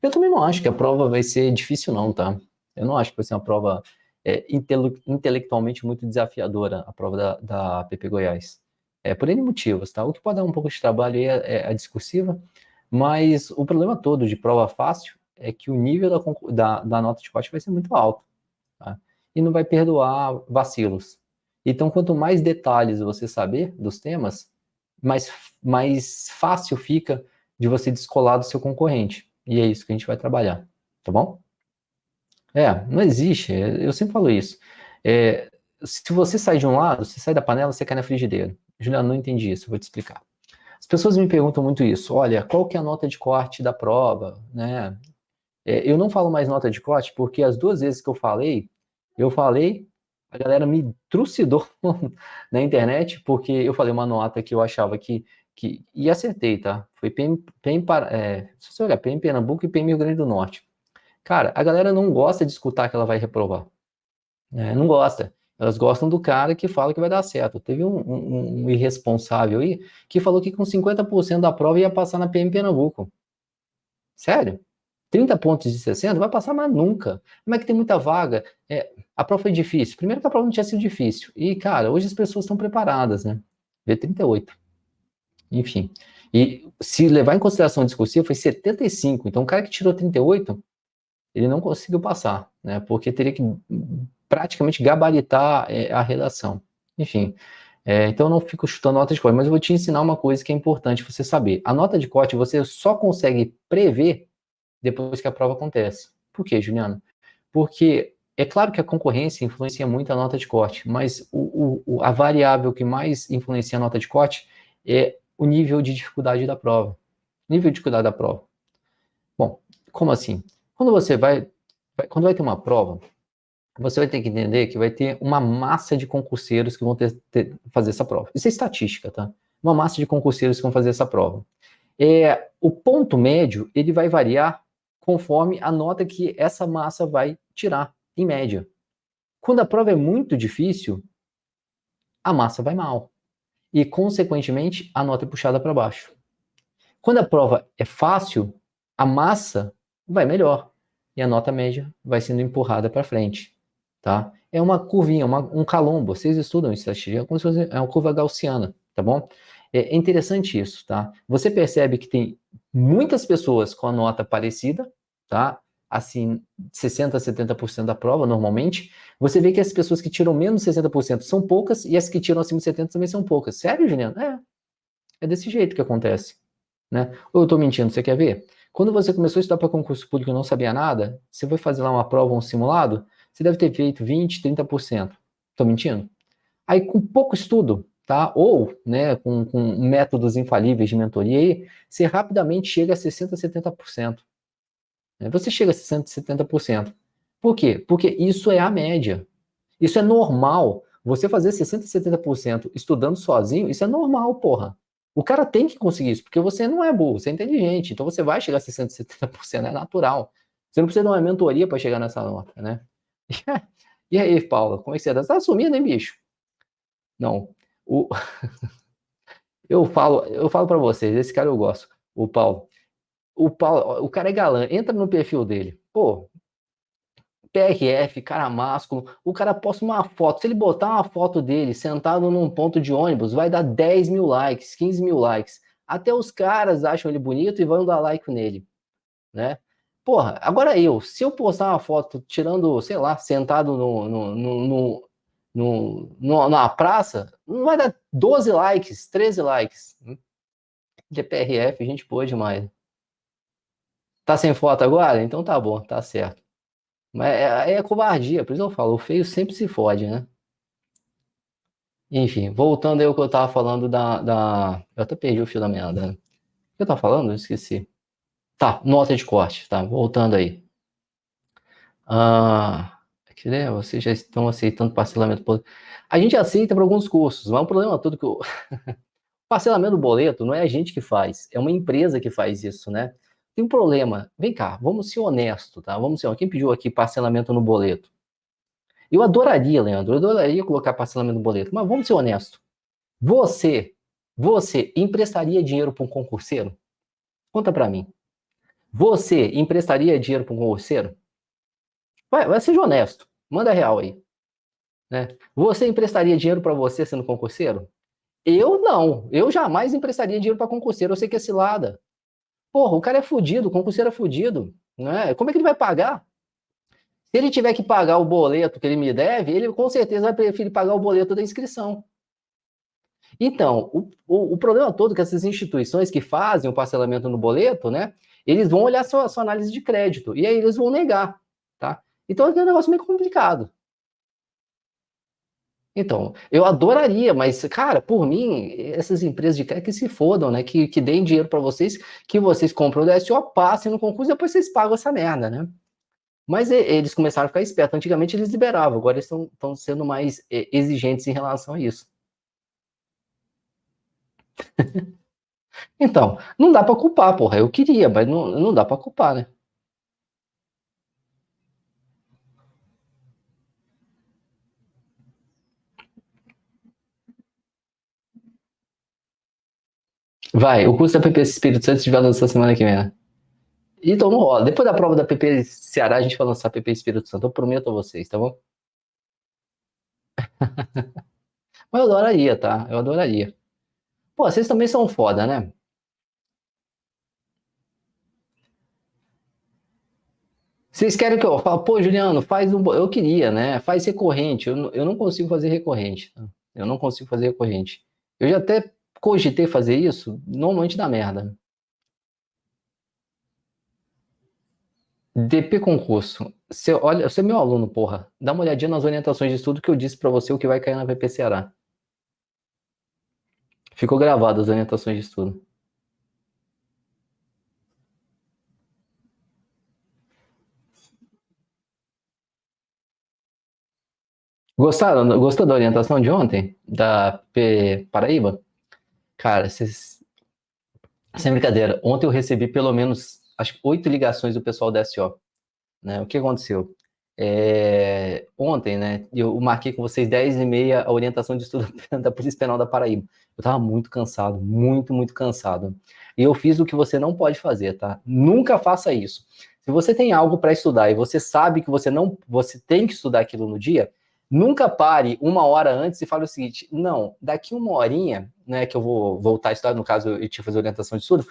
eu também não acho que a prova vai ser difícil, não, tá? Eu não acho que vai ser uma prova intelectualmente muito desafiadora, a prova da PP Goiás. Por N motivos, tá? O que pode dar um pouco de trabalho aí é a discursiva, mas o problema todo de prova fácil é que o nível da nota de corte vai ser muito alto, tá? E não vai perdoar vacilos. Então, quanto mais detalhes você saber dos temas, mais fácil fica de você descolar do seu concorrente. E é isso que a gente vai trabalhar, tá bom? Não existe, eu sempre falo isso. É, Se você sai de um lado, você sai da panela, você cai na frigideira. Juliano, não entendi isso, eu vou te explicar. As pessoas me perguntam muito isso. Olha, qual que é a nota de corte da prova, né? Eu não falo mais nota de corte porque as 2 vezes que eu falei, a galera me trucidou na internet porque eu falei uma nota que eu achava e acertei, tá? Foi se você olhar, PM Pernambuco e PM Rio Grande do Norte. Cara, a galera não gosta de escutar que ela vai reprovar, né? Não gosta. Elas gostam do cara que fala que vai dar certo. Teve um irresponsável aí que falou que com 50% da prova ia passar na PM Pernambuco. Sério? 30 pontos de 60 vai passar mais nunca. Como é que tem muita vaga? A prova foi difícil. Primeiro que a prova não tinha sido difícil. E, cara, hoje as pessoas estão preparadas, né? Vê 38. Enfim. E se levar em consideração a discursiva, foi 75. Então, o cara que tirou 38, ele não conseguiu passar, né? Porque teria que praticamente gabaritar a redação. Enfim. Então, eu não fico chutando nota de corte, mas eu vou te ensinar uma coisa que é importante você saber. A nota de corte você só consegue prever depois que a prova acontece. Por quê, Juliano? Porque é claro que a concorrência influencia muito a nota de corte, mas a variável que mais influencia a nota de corte é o nível de dificuldade da prova. Nível de dificuldade da prova. Bom, como assim? Quando você quando vai ter uma prova, você vai ter que entender que vai ter uma massa de concurseiros que vão fazer essa prova. Isso é estatística, tá? Uma massa de concurseiros que vão fazer essa prova. O ponto médio, ele vai variar conforme a nota que essa massa vai tirar, em média. Quando a prova é muito difícil, a massa vai mal. E, consequentemente, a nota é puxada para baixo. Quando a prova é fácil, a massa vai melhor. E a nota média vai sendo empurrada para frente. Tá? É uma curvinha, um calombo. Vocês estudam estatística, como se fosse uma curva gaussiana, tá bom? É interessante isso, tá? Você percebe que tem muitas pessoas com a nota parecida, tá? Assim, 60% a 70% da prova, normalmente. Você vê que as pessoas que tiram menos de 60% são poucas e as que tiram acima de 70% também são poucas. Sério, Juliano? É desse jeito que acontece, né? Ou eu tô mentindo, você quer ver? Quando você começou a estudar para concurso público e não sabia nada, você foi fazer lá uma prova, um simulado, você deve ter feito 20, 30%. Tô mentindo? Aí, com pouco estudo, tá? Ou, né, com métodos infalíveis de mentoria aí, você rapidamente chega a 60, 70%. Né? Você chega a 60, 70%. Por quê? Porque isso é a média. Isso é normal. Você fazer 60, 70% estudando sozinho, isso é normal, porra. O cara tem que conseguir isso, porque você não é burro, você é inteligente. Então você vai chegar a 60, 70%, é natural. Você não precisa de uma mentoria para chegar nessa nota, né? E aí, Paula, como é que você tá? Você tá sumindo, hein, bicho? Não. O, eu falo para vocês, esse cara eu gosto, o Paulo. O cara é galã, entra no perfil dele. Pô, PRF, cara másculo, o cara posta uma foto. Se ele botar uma foto dele sentado num ponto de ônibus, vai dar 10 mil likes, 15 mil likes. Até os caras acham ele bonito e vão dar like nele, né? Porra, agora se eu postar uma foto tirando, sei lá, sentado numa praça, não vai dar 12 likes, 13 likes. De PRF, gente boa demais. Tá sem foto agora? Então tá bom, tá certo. Mas é covardia, por isso eu falo, o feio sempre se fode, né? Enfim, voltando aí ao que eu tava falando Eu até perdi o fio da meada, né? O que eu tava falando? Eu esqueci. Tá, nota de corte, tá? Voltando aí. Ah, vocês já estão aceitando parcelamento. A gente aceita para alguns cursos, mas o problema todo é que o parcelamento do boleto não é a gente que faz, é uma empresa que faz isso, né? Tem um problema. Vem cá, vamos ser honestos, tá? Vamos ser. Quem pediu aqui parcelamento no boleto? Eu adoraria, Leandro, eu adoraria colocar parcelamento no boleto, mas vamos ser honestos. Você, você emprestaria dinheiro para um concurseiro? Conta para mim. Você emprestaria dinheiro para um concurseiro? Vai, seja honesto. Manda real aí, né? Você emprestaria dinheiro para você sendo concurseiro? Eu não. Eu jamais emprestaria dinheiro para concurseiro. Eu sei que é cilada. Porra, o cara é fudido, o concurseiro é fudido, né? Como é que ele vai pagar? Se ele tiver que pagar o boleto que ele me deve, ele com certeza vai preferir pagar o boleto da inscrição. Então, o problema todo é que essas instituições que fazem o parcelamento no boleto, né, eles vão olhar sua análise de crédito e aí eles vão negar, tá? Então é um negócio meio complicado. Então, eu adoraria, mas, cara, por mim, essas empresas de crédito que se fodam, né? Que deem dinheiro para vocês, que vocês compram o DSO, passem no concurso e depois vocês pagam essa merda, né? Mas eles começaram a ficar espertos. Antigamente eles liberavam, agora eles estão sendo mais exigentes em relação a isso. Então, não dá para culpar, porra. Eu queria, mas não dá para culpar, né? Vai, o curso da PP Espírito Santo estiver lançando semana que vem, né? Então não rola. Depois da prova da PP Ceará, a gente vai lançar a PP Espírito Santo. Eu prometo a vocês, tá bom? Mas eu adoraria, tá? Eu adoraria. Pô, vocês também são foda, né? Vocês querem que eu fale, pô, Juliano, faz um. Eu queria, né? Faz recorrente. Eu não consigo fazer recorrente. Tá? Eu não consigo fazer recorrente. Eu já até cogitei fazer isso, normalmente dá merda. DP concurso. Olha, você é meu aluno, porra. Dá uma olhadinha nas orientações de estudo que eu disse pra você o que vai cair na VP Ceará. Ficou gravado as orientações de estudo. Gostaram? Gostou da orientação de ontem? Da P Paraíba? Cara, sem brincadeira, ontem eu recebi pelo menos, acho que 8 ligações do pessoal da SO. Né? O que aconteceu? Ontem, né, eu marquei com vocês 10h30 a orientação de estudo da Polícia Penal da Paraíba. Eu tava muito cansado, muito, muito cansado. E eu fiz o que você não pode fazer, tá? Nunca faça isso. Se você tem algo para estudar e você sabe que você tem que estudar aquilo no dia, nunca pare uma hora antes e fale o seguinte: não, daqui uma horinha, né, que eu vou voltar a estudar, no caso eu tinha que fazer orientação de estudo,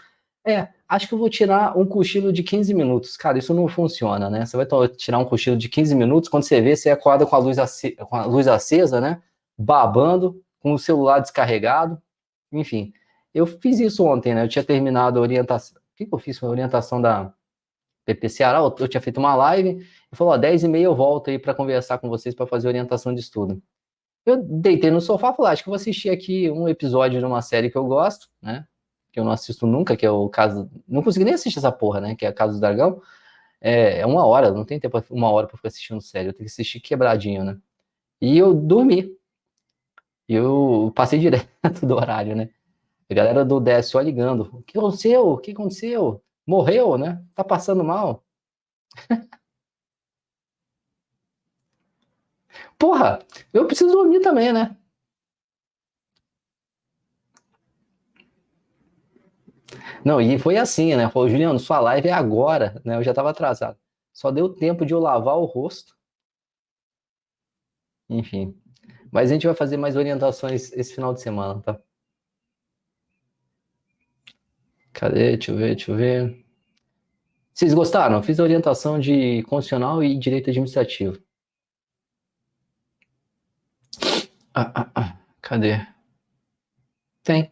acho que eu vou tirar um cochilo de 15 minutos. Cara, isso não funciona, né? Você vai tirar um cochilo de 15 minutos, quando você vê, você acorda com a luz acesa, né? Babando, com o celular descarregado. Enfim, eu fiz isso ontem, né? Eu tinha terminado a orientação. O que eu fiz? Foi a orientação da PP Ceará. Eu tinha feito uma live e falou: ó, 10h30 eu volto aí para conversar com vocês para fazer orientação de estudo. Eu deitei no sofá e falei: acho que vou assistir aqui um episódio de uma série que eu gosto, né? Que eu não assisto nunca, que é o caso. Não consegui nem assistir essa porra, né? Que é a Casa do Dragão. É uma hora, não tem tempo, uma hora pra ficar assistindo série. Eu tenho que assistir quebradinho, né? E eu dormi. Eu passei direto do horário, né? A galera do DSO ligando. O que aconteceu? O que aconteceu? Morreu, né? Tá passando mal? Porra, eu preciso dormir também, né? Não, e foi assim, né? Falou, Juliano, sua live é agora, né? Eu já tava atrasado. Só deu tempo de eu lavar o rosto. Enfim. Mas a gente vai fazer mais orientações esse final de semana, tá? Cadê? Deixa eu ver, deixa eu ver. Vocês gostaram? Eu fiz a orientação de constitucional e direito administrativo. Cadê? Tem.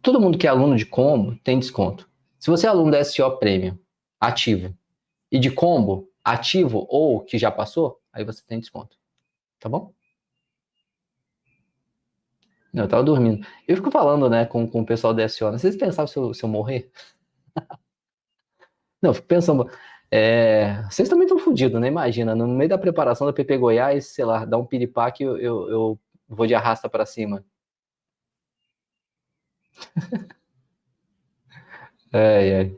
Todo mundo que é aluno de combo tem desconto. Se você é aluno da SO Premium, ativo, e de combo, ativo ou que já passou, aí você tem desconto. Tá bom? Não, eu tava dormindo. Eu fico falando, né, com o pessoal da SO, né? Vocês pensavam se eu morrer? Não, eu fico pensando. Vocês também estão fodidos, né? Imagina, no meio da preparação da PP Goiás, sei lá, dá um piripaque e eu vou de arrasta pra cima. É.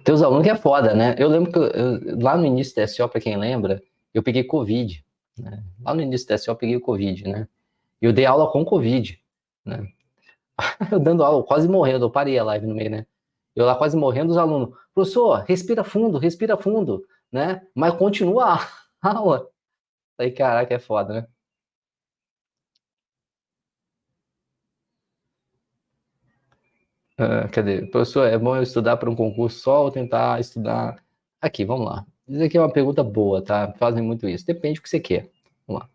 Tem os alunos que é foda, né? Eu lembro que lá no início da SO, pra quem lembra, eu peguei Covid. Né? Lá no início da SO eu peguei o Covid, né? E eu dei aula com Covid, né? Eu dando aula, quase morrendo, eu parei a live no meio, né? Eu lá quase morrendo, os alunos, professor, respira fundo, né? Mas continua a aula. Aí, caraca, é foda, né? Cadê? Professor, é bom eu estudar para um concurso só ou tentar estudar? Aqui, vamos lá. Isso aqui é uma pergunta boa, tá? Fazem muito isso. Depende do que você quer. Vamos lá.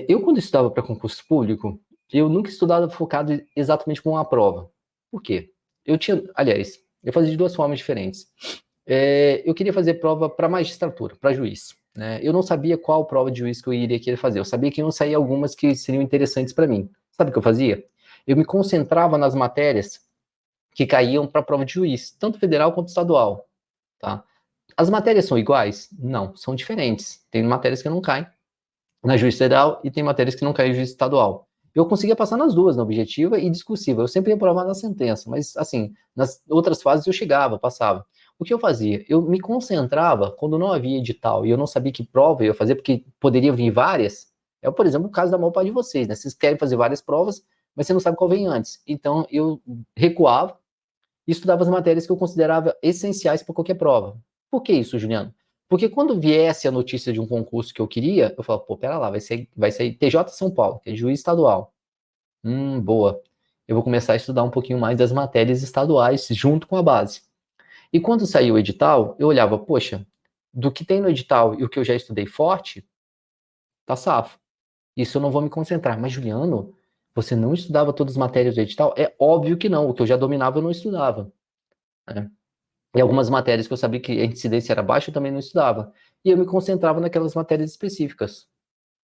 Eu, quando estudava para concurso público, eu nunca estudava focado exatamente com uma prova. Por quê? Aliás, eu fazia de duas formas diferentes. Eu queria fazer prova para magistratura, para juiz. Né? Eu não sabia qual prova de juiz que eu iria querer fazer. Eu sabia que iam sair algumas que seriam interessantes para mim. Sabe o que eu fazia? Eu me concentrava nas matérias que caíam para a prova de juiz, tanto federal quanto estadual. Tá? As matérias são iguais? Não, são diferentes. Tem matérias que não caem na juiz federal e tem matérias que não caem em juiz estadual. Eu conseguia passar nas duas, na objetiva e discursiva. Eu sempre ia provar na sentença, mas assim, nas outras fases eu chegava, passava. O que eu fazia? Eu me concentrava quando não havia edital e eu não sabia que prova eu ia fazer, porque poderia vir várias. Por exemplo, o caso da maior parte de vocês, né? Vocês querem fazer várias provas, mas você não sabe qual vem antes. Então eu recuava e estudava as matérias que eu considerava essenciais para qualquer prova. Por que isso, Juliano? Porque quando viesse a notícia de um concurso que eu queria, eu falava, pô, pera lá, vai ser TJ São Paulo, que é juiz estadual. Boa. Eu vou começar a estudar um pouquinho mais das matérias estaduais junto com a base. E quando saiu o edital, eu olhava, poxa, do que tem no edital e o que eu já estudei forte, tá safo. Isso eu não vou me concentrar. Mas, Juliano, Você não estudava todas as matérias do edital? É óbvio que não. O que eu já dominava, eu não estudava, né? E algumas matérias que eu sabia que a incidência era baixa, eu também não estudava. E eu me concentrava naquelas matérias específicas.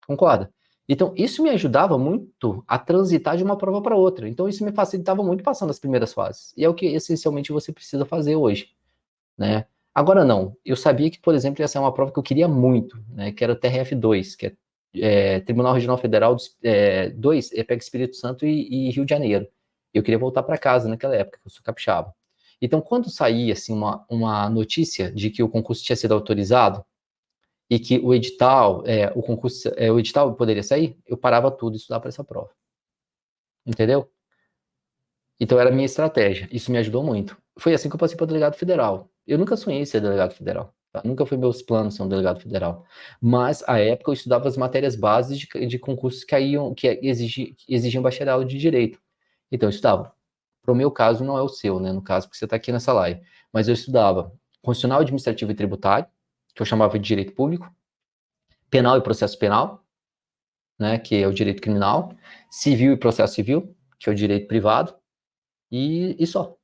Concorda? Então, isso me ajudava muito a transitar de uma prova para outra. Então, isso me facilitava muito passando as primeiras fases. E é o que essencialmente você precisa fazer hoje, né? Agora não. Eu sabia que, por exemplo, ia ser uma prova que eu queria muito, né? Que era o TRF2, que é Tribunal Regional Federal 2, pega Espírito Santo e Rio de Janeiro. Eu queria voltar para casa naquela época, que eu sou capixaba. Então, quando saía assim uma notícia de que o concurso tinha sido autorizado, e que o edital, o concurso, o edital poderia sair, eu parava tudo e estudava para essa prova. Entendeu? Então era a minha estratégia. Isso me ajudou muito. Foi assim que eu passei para delegado federal. Eu nunca sonhei em ser delegado federal. Tá? Nunca foi meus planos ser um delegado federal. Mas, à época, eu estudava as matérias bases de concursos que exigiam bacharelado de direito. Então, eu estudava. Para o meu caso, não é o seu, né? No caso, porque você está aqui nessa live. Mas eu estudava constitucional, administrativo e tributário, que eu chamava de direito público, penal e processo penal, né, que é o direito criminal, civil e processo civil, que é o direito privado, e só.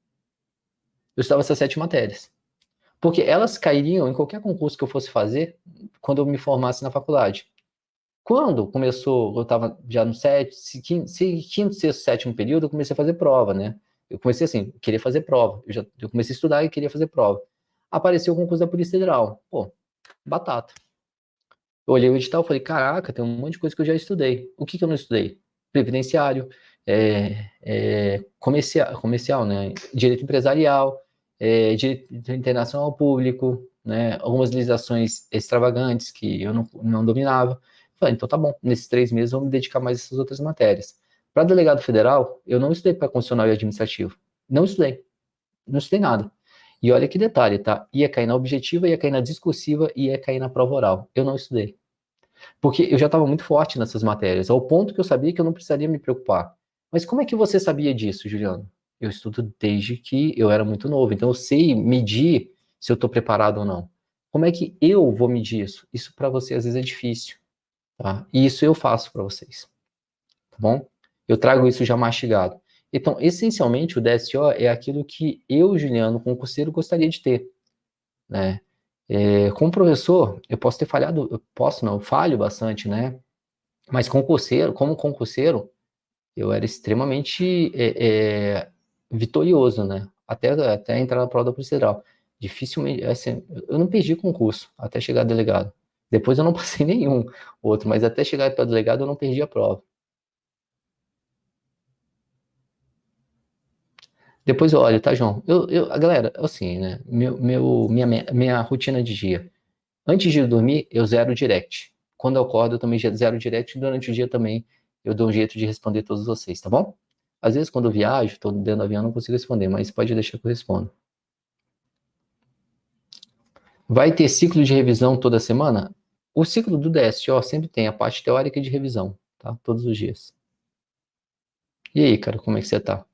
Eu estudava essas 7 matérias. Porque elas cairiam em qualquer concurso que eu fosse fazer quando eu me formasse na faculdade. Quando começou, eu estava já no quinto, sexto, sétimo período, eu comecei a fazer prova, né? Eu comecei assim, eu queria fazer prova. Eu comecei a estudar e queria fazer prova. Apareceu o concurso da Polícia Federal. Pô, batata. Eu olhei o edital e falei, caraca, tem um monte de coisa que eu já estudei. O que eu não estudei? Previdenciário, comercial, né? Direito empresarial, direito internacional público, né? Algumas legislações extravagantes que eu não dominava. Falei, então tá bom, nesses 3 meses eu vou me dedicar mais a essas outras matérias. Para delegado federal, eu não estudei para constitucional e administrativo. Não estudei. Não estudei nada. E olha que detalhe, tá? Ia cair na objetiva, ia cair na discursiva e ia cair na prova oral. Eu não estudei. Porque eu já estava muito forte nessas matérias, ao ponto que eu sabia que eu não precisaria me preocupar. Mas como é que você sabia disso, Juliano? Eu estudo desde que eu era muito novo, então eu sei medir se eu estou preparado ou não. Como é que eu vou medir isso? Isso para você às vezes é difícil, tá? E isso eu faço para vocês, tá bom? Eu trago isso já mastigado. Então, essencialmente, o DSO é aquilo que eu, Juliano, concurseiro, gostaria de ter, né? Como professor, eu posso ter falhado, eu posso não, eu falho bastante, né? Mas como concurseiro, eu era extremamente vitorioso, né? Até entrar na prova da Polícia Federal. Dificilmente, assim, eu não perdi concurso até chegar a delegado. Depois eu não passei nenhum outro, mas até chegar para delegado eu não perdi a prova. Depois eu olho, tá, João? Galera, assim, né? Minha rotina de dia. Antes de dormir, eu zero direct. Quando eu acordo, eu também zero direct. E durante o dia também, eu dou um jeito de responder todos vocês, tá bom? Às vezes, quando eu viajo, estou dentro do avião, não consigo responder, mas pode deixar que eu respondo. Vai ter ciclo de revisão toda semana? O ciclo do DSO sempre tem a parte teórica de revisão, tá? Todos os dias. E aí, cara, como é que você tá?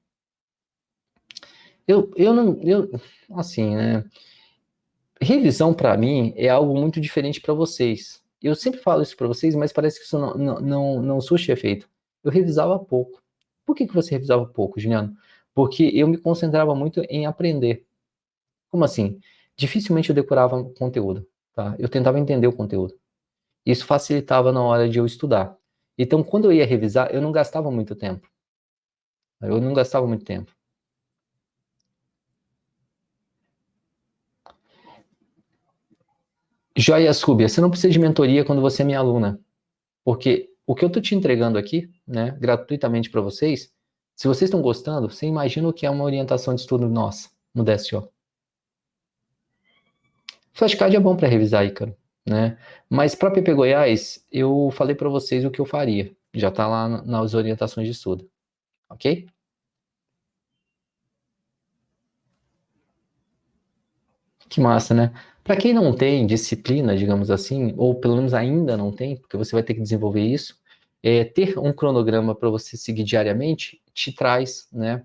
Eu não, assim, né? Revisão para mim é algo muito diferente para vocês. Eu sempre falo isso para vocês, mas parece que isso não surte efeito. Eu revisava pouco. Por que você revisava pouco, Juliano? Porque eu me concentrava muito em aprender. Como assim? Dificilmente eu decorava conteúdo, tá? Eu tentava entender o conteúdo. Isso facilitava na hora de eu estudar. Então, quando eu ia revisar, eu não gastava muito tempo. Eu não gastava muito tempo. Joia Súbia, você não precisa de mentoria quando você é minha aluna. Porque o que eu tô te entregando aqui, né, gratuitamente para vocês, se vocês estão gostando, você imagina o que é uma orientação de estudo nossa no DSO. Flashcard é bom para revisar, Ícaro, né? Mas para PP Goiás, eu falei para vocês o que eu faria. Já tá lá nas orientações de estudo, ok? Que massa, né? Para quem não tem disciplina, digamos assim, ou pelo menos ainda não tem, porque você vai ter que desenvolver isso, ter um cronograma para você seguir diariamente te traz, né,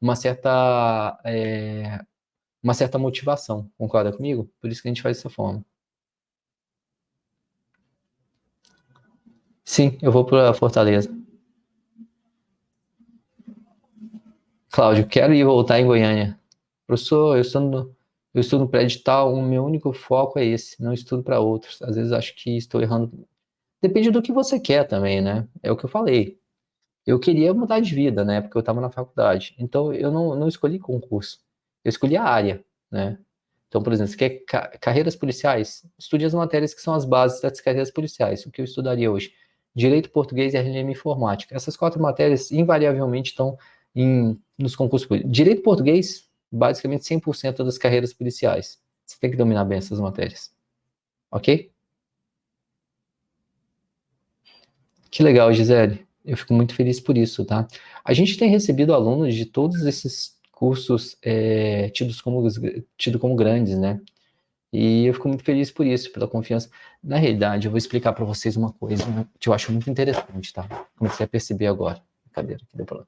uma certa motivação, concorda comigo? Por isso que a gente faz dessa forma. Sim, eu vou para Fortaleza. Cláudio, quero ir voltar em Goiânia. Professor, eu estudo no prédio tal, o meu único foco é esse, não estudo para outros. Às vezes acho que estou errando. Depende do que você quer também, né? É o que eu falei. Eu queria mudar de vida, né? Porque eu estava na faculdade. Então, eu não escolhi concurso. Eu escolhi a área, né? Então, por exemplo, você quer carreiras policiais? Estude as matérias que são as bases das carreiras policiais. O que eu estudaria hoje? Direito, português e RLM informática. Essas quatro matérias, invariavelmente, estão nos concursos políticos. Direito português, basicamente 100% das carreiras policiais. Você tem que dominar bem essas matérias. Ok? Que legal, Gisele. Eu fico muito feliz por isso, tá? A gente tem recebido alunos de todos esses cursos tidos como grandes, né? E eu fico muito feliz por isso, pela confiança. Na realidade, eu vou explicar para vocês uma coisa, né, que eu acho muito interessante, tá? Comecei a perceber agora. Cadeira aqui, deu problema.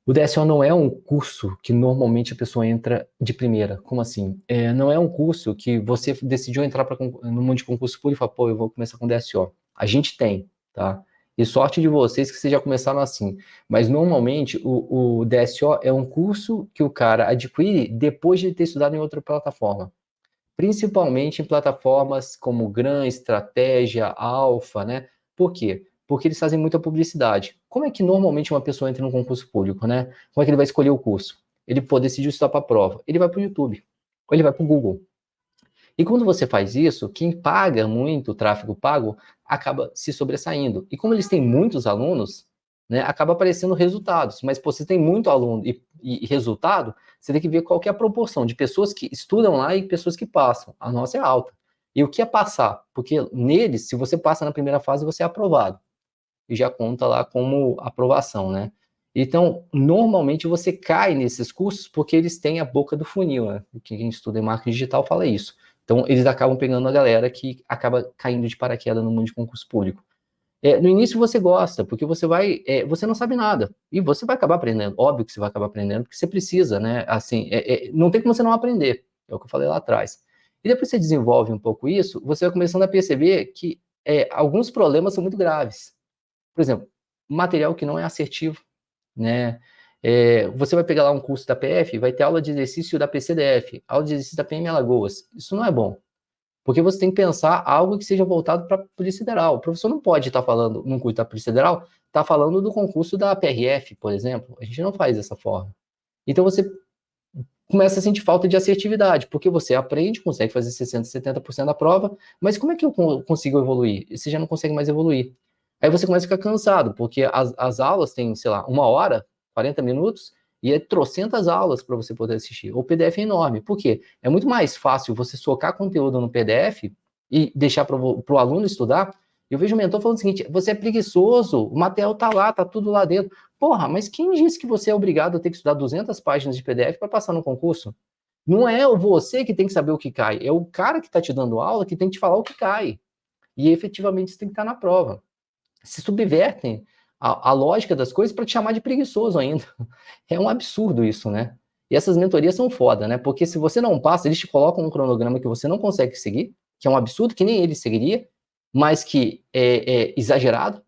O DSO não é um curso que normalmente a pessoa entra de primeira. Como assim? Não é um curso que você decidiu entrar no mundo de concurso público e fala, pô, eu vou começar com DSO. A gente tem, tá? E sorte de vocês que vocês já começaram assim. Mas normalmente o DSO é um curso que o cara adquire depois de ter estudado em outra plataforma. Principalmente em plataformas como Gran, Estratégia, Alfa, né? Por quê? Porque eles fazem muita publicidade. Como é que normalmente uma pessoa entra num concurso público, né? Como é que ele vai escolher o curso? Ele pode decidir estudar para a prova. Ele vai para o YouTube, ou ele vai para o Google. E quando você faz isso, quem paga muito o tráfego pago acaba se sobressaindo. E como eles têm muitos alunos, né, acaba aparecendo resultados. Mas pô, você tem muito aluno e resultado, você tem que ver qual que é a proporção de pessoas que estudam lá e pessoas que passam. A nossa é alta. E o que é passar? Porque neles, se você passa na primeira fase, você é aprovado. E já conta lá como aprovação, né? Então, normalmente você cai nesses cursos porque eles têm a boca do funil, né? Quem estuda em marketing digital fala isso. Então, eles acabam pegando a galera que acaba caindo de paraquedas no mundo de concurso público. No início você gosta, porque você não sabe nada, e você vai acabar aprendendo, óbvio que você vai acabar aprendendo, porque você precisa, né, assim, não tem como você não aprender, é o que eu falei lá atrás. E depois você desenvolve um pouco isso, você vai começando a perceber que alguns problemas são muito graves. Por exemplo, material que não é assertivo, né, você vai pegar lá um curso da PF, vai ter aula de exercício da PCDF, aula de exercício da PM Alagoas, isso não é bom. Porque você tem que pensar algo que seja voltado para a Polícia Federal. O professor não pode estar falando, num curso da Polícia Federal, estar falando do concurso da PRF, por exemplo. A gente não faz dessa forma. Então você começa a sentir falta de assertividade, porque você aprende, consegue fazer 60%, 70% da prova, mas como é que eu consigo evoluir? Você já não consegue mais evoluir. Aí você começa a ficar cansado, porque as aulas têm, sei lá, 1 hora, 40 minutos, e é trocentas aulas para você poder assistir. O PDF é enorme. Por quê? É muito mais fácil você socar conteúdo no PDF e deixar para o aluno estudar. Eu vejo o mentor falando o seguinte: você é preguiçoso, o material tá lá, tá tudo lá dentro. Porra, mas quem disse que você é obrigado a ter que estudar 200 páginas de PDF para passar no concurso? Não é você que tem que saber o que cai, é o cara que está te dando aula que tem que te falar o que cai. E efetivamente isso tem que estar na prova. Se subvertem a lógica das coisas para te chamar de preguiçoso ainda. É um absurdo isso, né? E essas mentorias são foda, né? Porque se você não passa, eles te colocam um cronograma que você não consegue seguir, que é um absurdo, que nem ele seguiria, mas que é exagerado.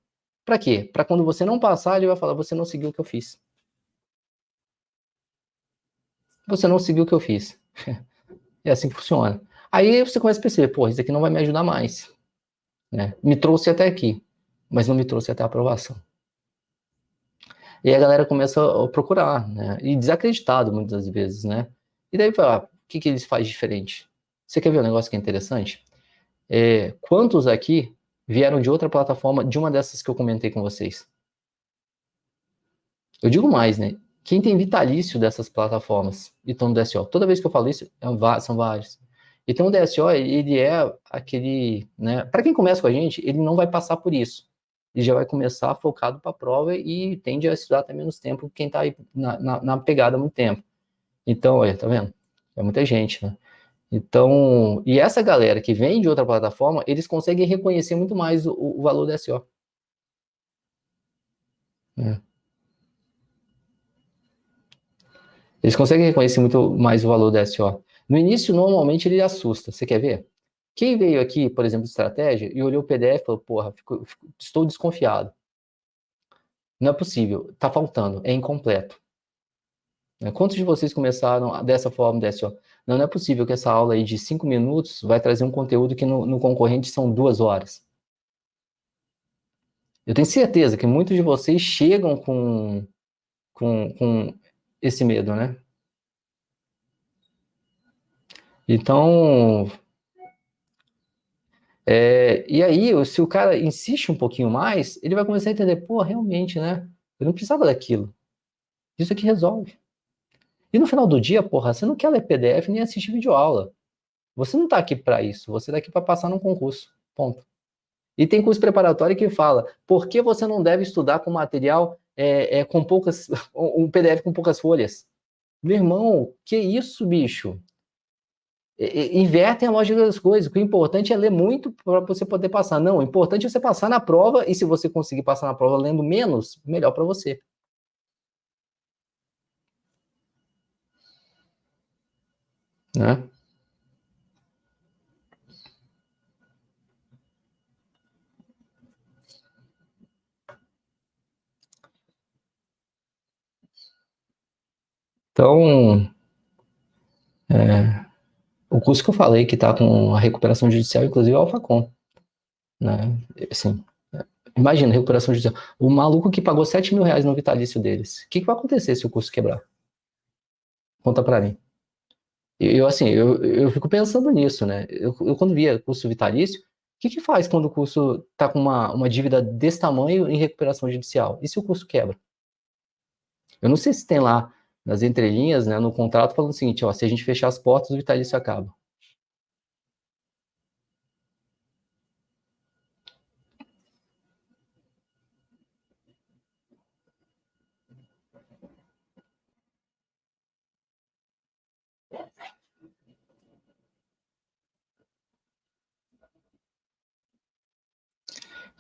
Para quê? Para quando você não passar, ele vai falar: você não seguiu o que eu fiz. Você não seguiu o que eu fiz. É assim que funciona. Aí você começa a perceber: pô, isso aqui não vai me ajudar mais. Né? Me trouxe até aqui, mas não me trouxe até a aprovação. E a galera começa a procurar, né? E desacreditado muitas vezes, né? E daí fala: o que eles fazem diferente? Você quer ver um negócio que é interessante? Quantos aqui vieram de outra plataforma, de uma dessas que eu comentei com vocês? Eu digo mais, né? Quem tem vitalício dessas plataformas e estão no DSO? Toda vez que eu falo isso, são vários. Então o DSO, ele é aquele, né? Para quem começa com a gente, ele não vai passar por isso. Ele já vai começar focado para a prova e tende a estudar até menos tempo que quem está aí na pegada há muito tempo. Então, olha, tá vendo? É muita gente, né? Então, e essa galera que vem de outra plataforma, eles conseguem reconhecer muito mais o valor do SO. Né? Eles conseguem reconhecer muito mais o valor do SO. No início, normalmente, ele assusta. Você quer ver? Quem veio aqui, por exemplo, de estratégia, e olhou o PDF e falou: porra, estou desconfiado. Não é possível, tá faltando, é incompleto. Né? Quantos de vocês começaram dessa forma, desse, ó, não é possível que essa aula aí de 5 minutos vai trazer um conteúdo que no concorrente são 2 horas. Eu tenho certeza que muitos de vocês chegam com esse medo, né? Então, e aí, se o cara insiste um pouquinho mais, ele vai começar a entender, pô, realmente, né? Eu não precisava daquilo. Isso aqui resolve. E no final do dia, porra, você não quer ler PDF nem assistir videoaula. Você não tá aqui para isso, você tá aqui para passar num concurso. Ponto. E tem curso preparatório que fala, por que você não deve estudar com material com poucas, um PDF com poucas folhas? Meu irmão, que isso, bicho? Invertem a lógica das coisas. O importante é ler muito para você poder passar. Não, o importante é você passar na prova, e se você conseguir passar na prova lendo menos, melhor para você. Né? Então, o curso que eu falei que está com a recuperação judicial, inclusive, é o Alfacom. Né? Assim, imagina, recuperação judicial. O maluco que pagou 7 mil reais no vitalício deles. O que vai acontecer se o curso quebrar? Conta para mim. Assim, eu fico pensando nisso, né? Eu quando via curso vitalício, o que faz quando o curso está com uma dívida desse tamanho em recuperação judicial? E se o curso quebra? Eu não sei se tem lá nas entrelinhas, né, no contrato, falando o seguinte, ó, se a gente fechar as portas, o vitalício acaba.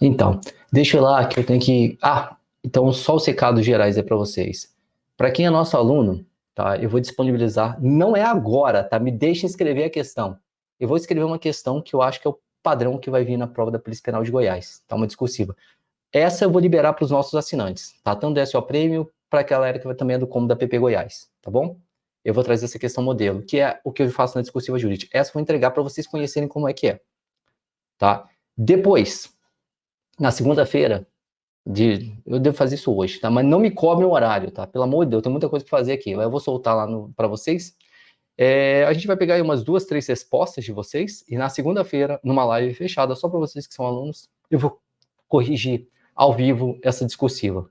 Então, deixa eu lá que eu tenho que... então só os recados gerais é para vocês. Para quem é nosso aluno, tá, eu vou disponibilizar, não é agora, tá? Me deixa escrever a questão. Eu vou escrever uma questão que eu acho que é o padrão que vai vir na prova da Polícia Penal de Goiás, tá? Uma discursiva. Essa eu vou liberar para os nossos assinantes, tá? Tanto do SO Prêmio, para aquela área que também é do como da PP Goiás, tá bom? Eu vou trazer essa questão modelo, que é o que eu faço na discursiva jurídica. Essa eu vou entregar para vocês conhecerem como é que é, tá? Depois, na segunda-feira, eu devo fazer isso hoje, tá? Mas não me cobre o horário, tá? Pelo amor de Deus, tem muita coisa para fazer aqui. Eu vou soltar lá para vocês. A gente vai pegar aí umas 2, 3 respostas de vocês, e na segunda-feira, numa live fechada, só para vocês que são alunos, eu vou corrigir ao vivo essa discursiva.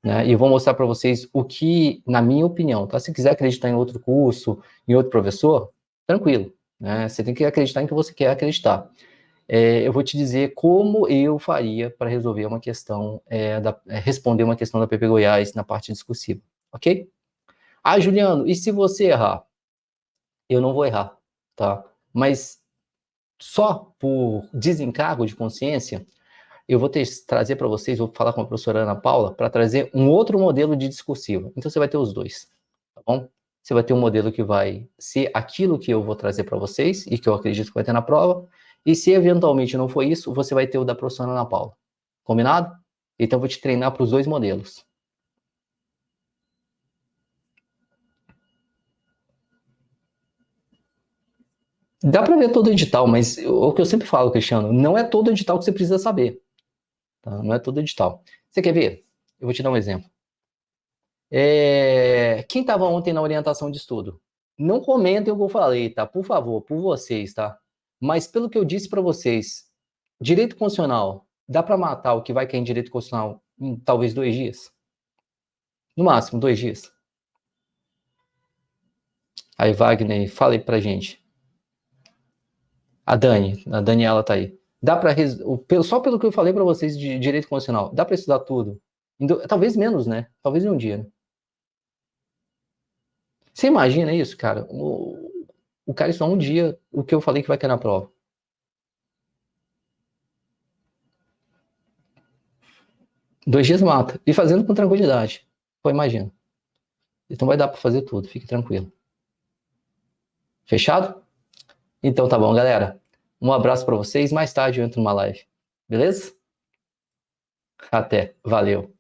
Né? E eu vou mostrar para vocês o que, na minha opinião, tá? Se quiser acreditar em outro curso, em outro professor, tranquilo. Né? Você tem que acreditar em que você quer acreditar. Eu vou te dizer como eu faria para resolver uma questão, responder uma questão da PP Goiás na parte discursiva, ok? Juliano, e se você errar? Eu não vou errar, tá? Mas só por desencargo de consciência, eu vou trazer para vocês, vou falar com a professora Ana Paula, para trazer um outro modelo de discursiva. Então você vai ter os dois, tá bom? Você vai ter um modelo que vai ser aquilo que eu vou trazer para vocês e que eu acredito que vai ter na prova. E se eventualmente não for isso, você vai ter o da professora Ana Paula. Combinado? Então eu vou te treinar para os dois modelos. Dá para ver todo edital, mas o que eu sempre falo, Cristiano, não é todo edital que você precisa saber. Tá? Não é todo edital. Você quer ver? Eu vou te dar um exemplo. Quem estava ontem na orientação de estudo? Não comentem o que eu falei, tá? Por favor, por vocês, tá? Mas pelo que eu disse para vocês, direito constitucional, dá para matar o que vai cair em direito constitucional em talvez 2 dias? No máximo, 2 dias. Aí, Wagner, fala aí pra gente. A Daniela tá aí. Dá para só pelo que eu falei para vocês de direito constitucional, dá para estudar tudo? Talvez menos, né? Talvez em um dia, né? Você imagina isso, cara? O cara estudar um dia o que eu falei que vai cair na prova. 2 dias mata. E fazendo com tranquilidade. Pô, imagina. Então vai dar para fazer tudo, fique tranquilo. Fechado? Então tá bom, galera. Um abraço para vocês. Mais tarde eu entro numa live. Beleza? Até. Valeu.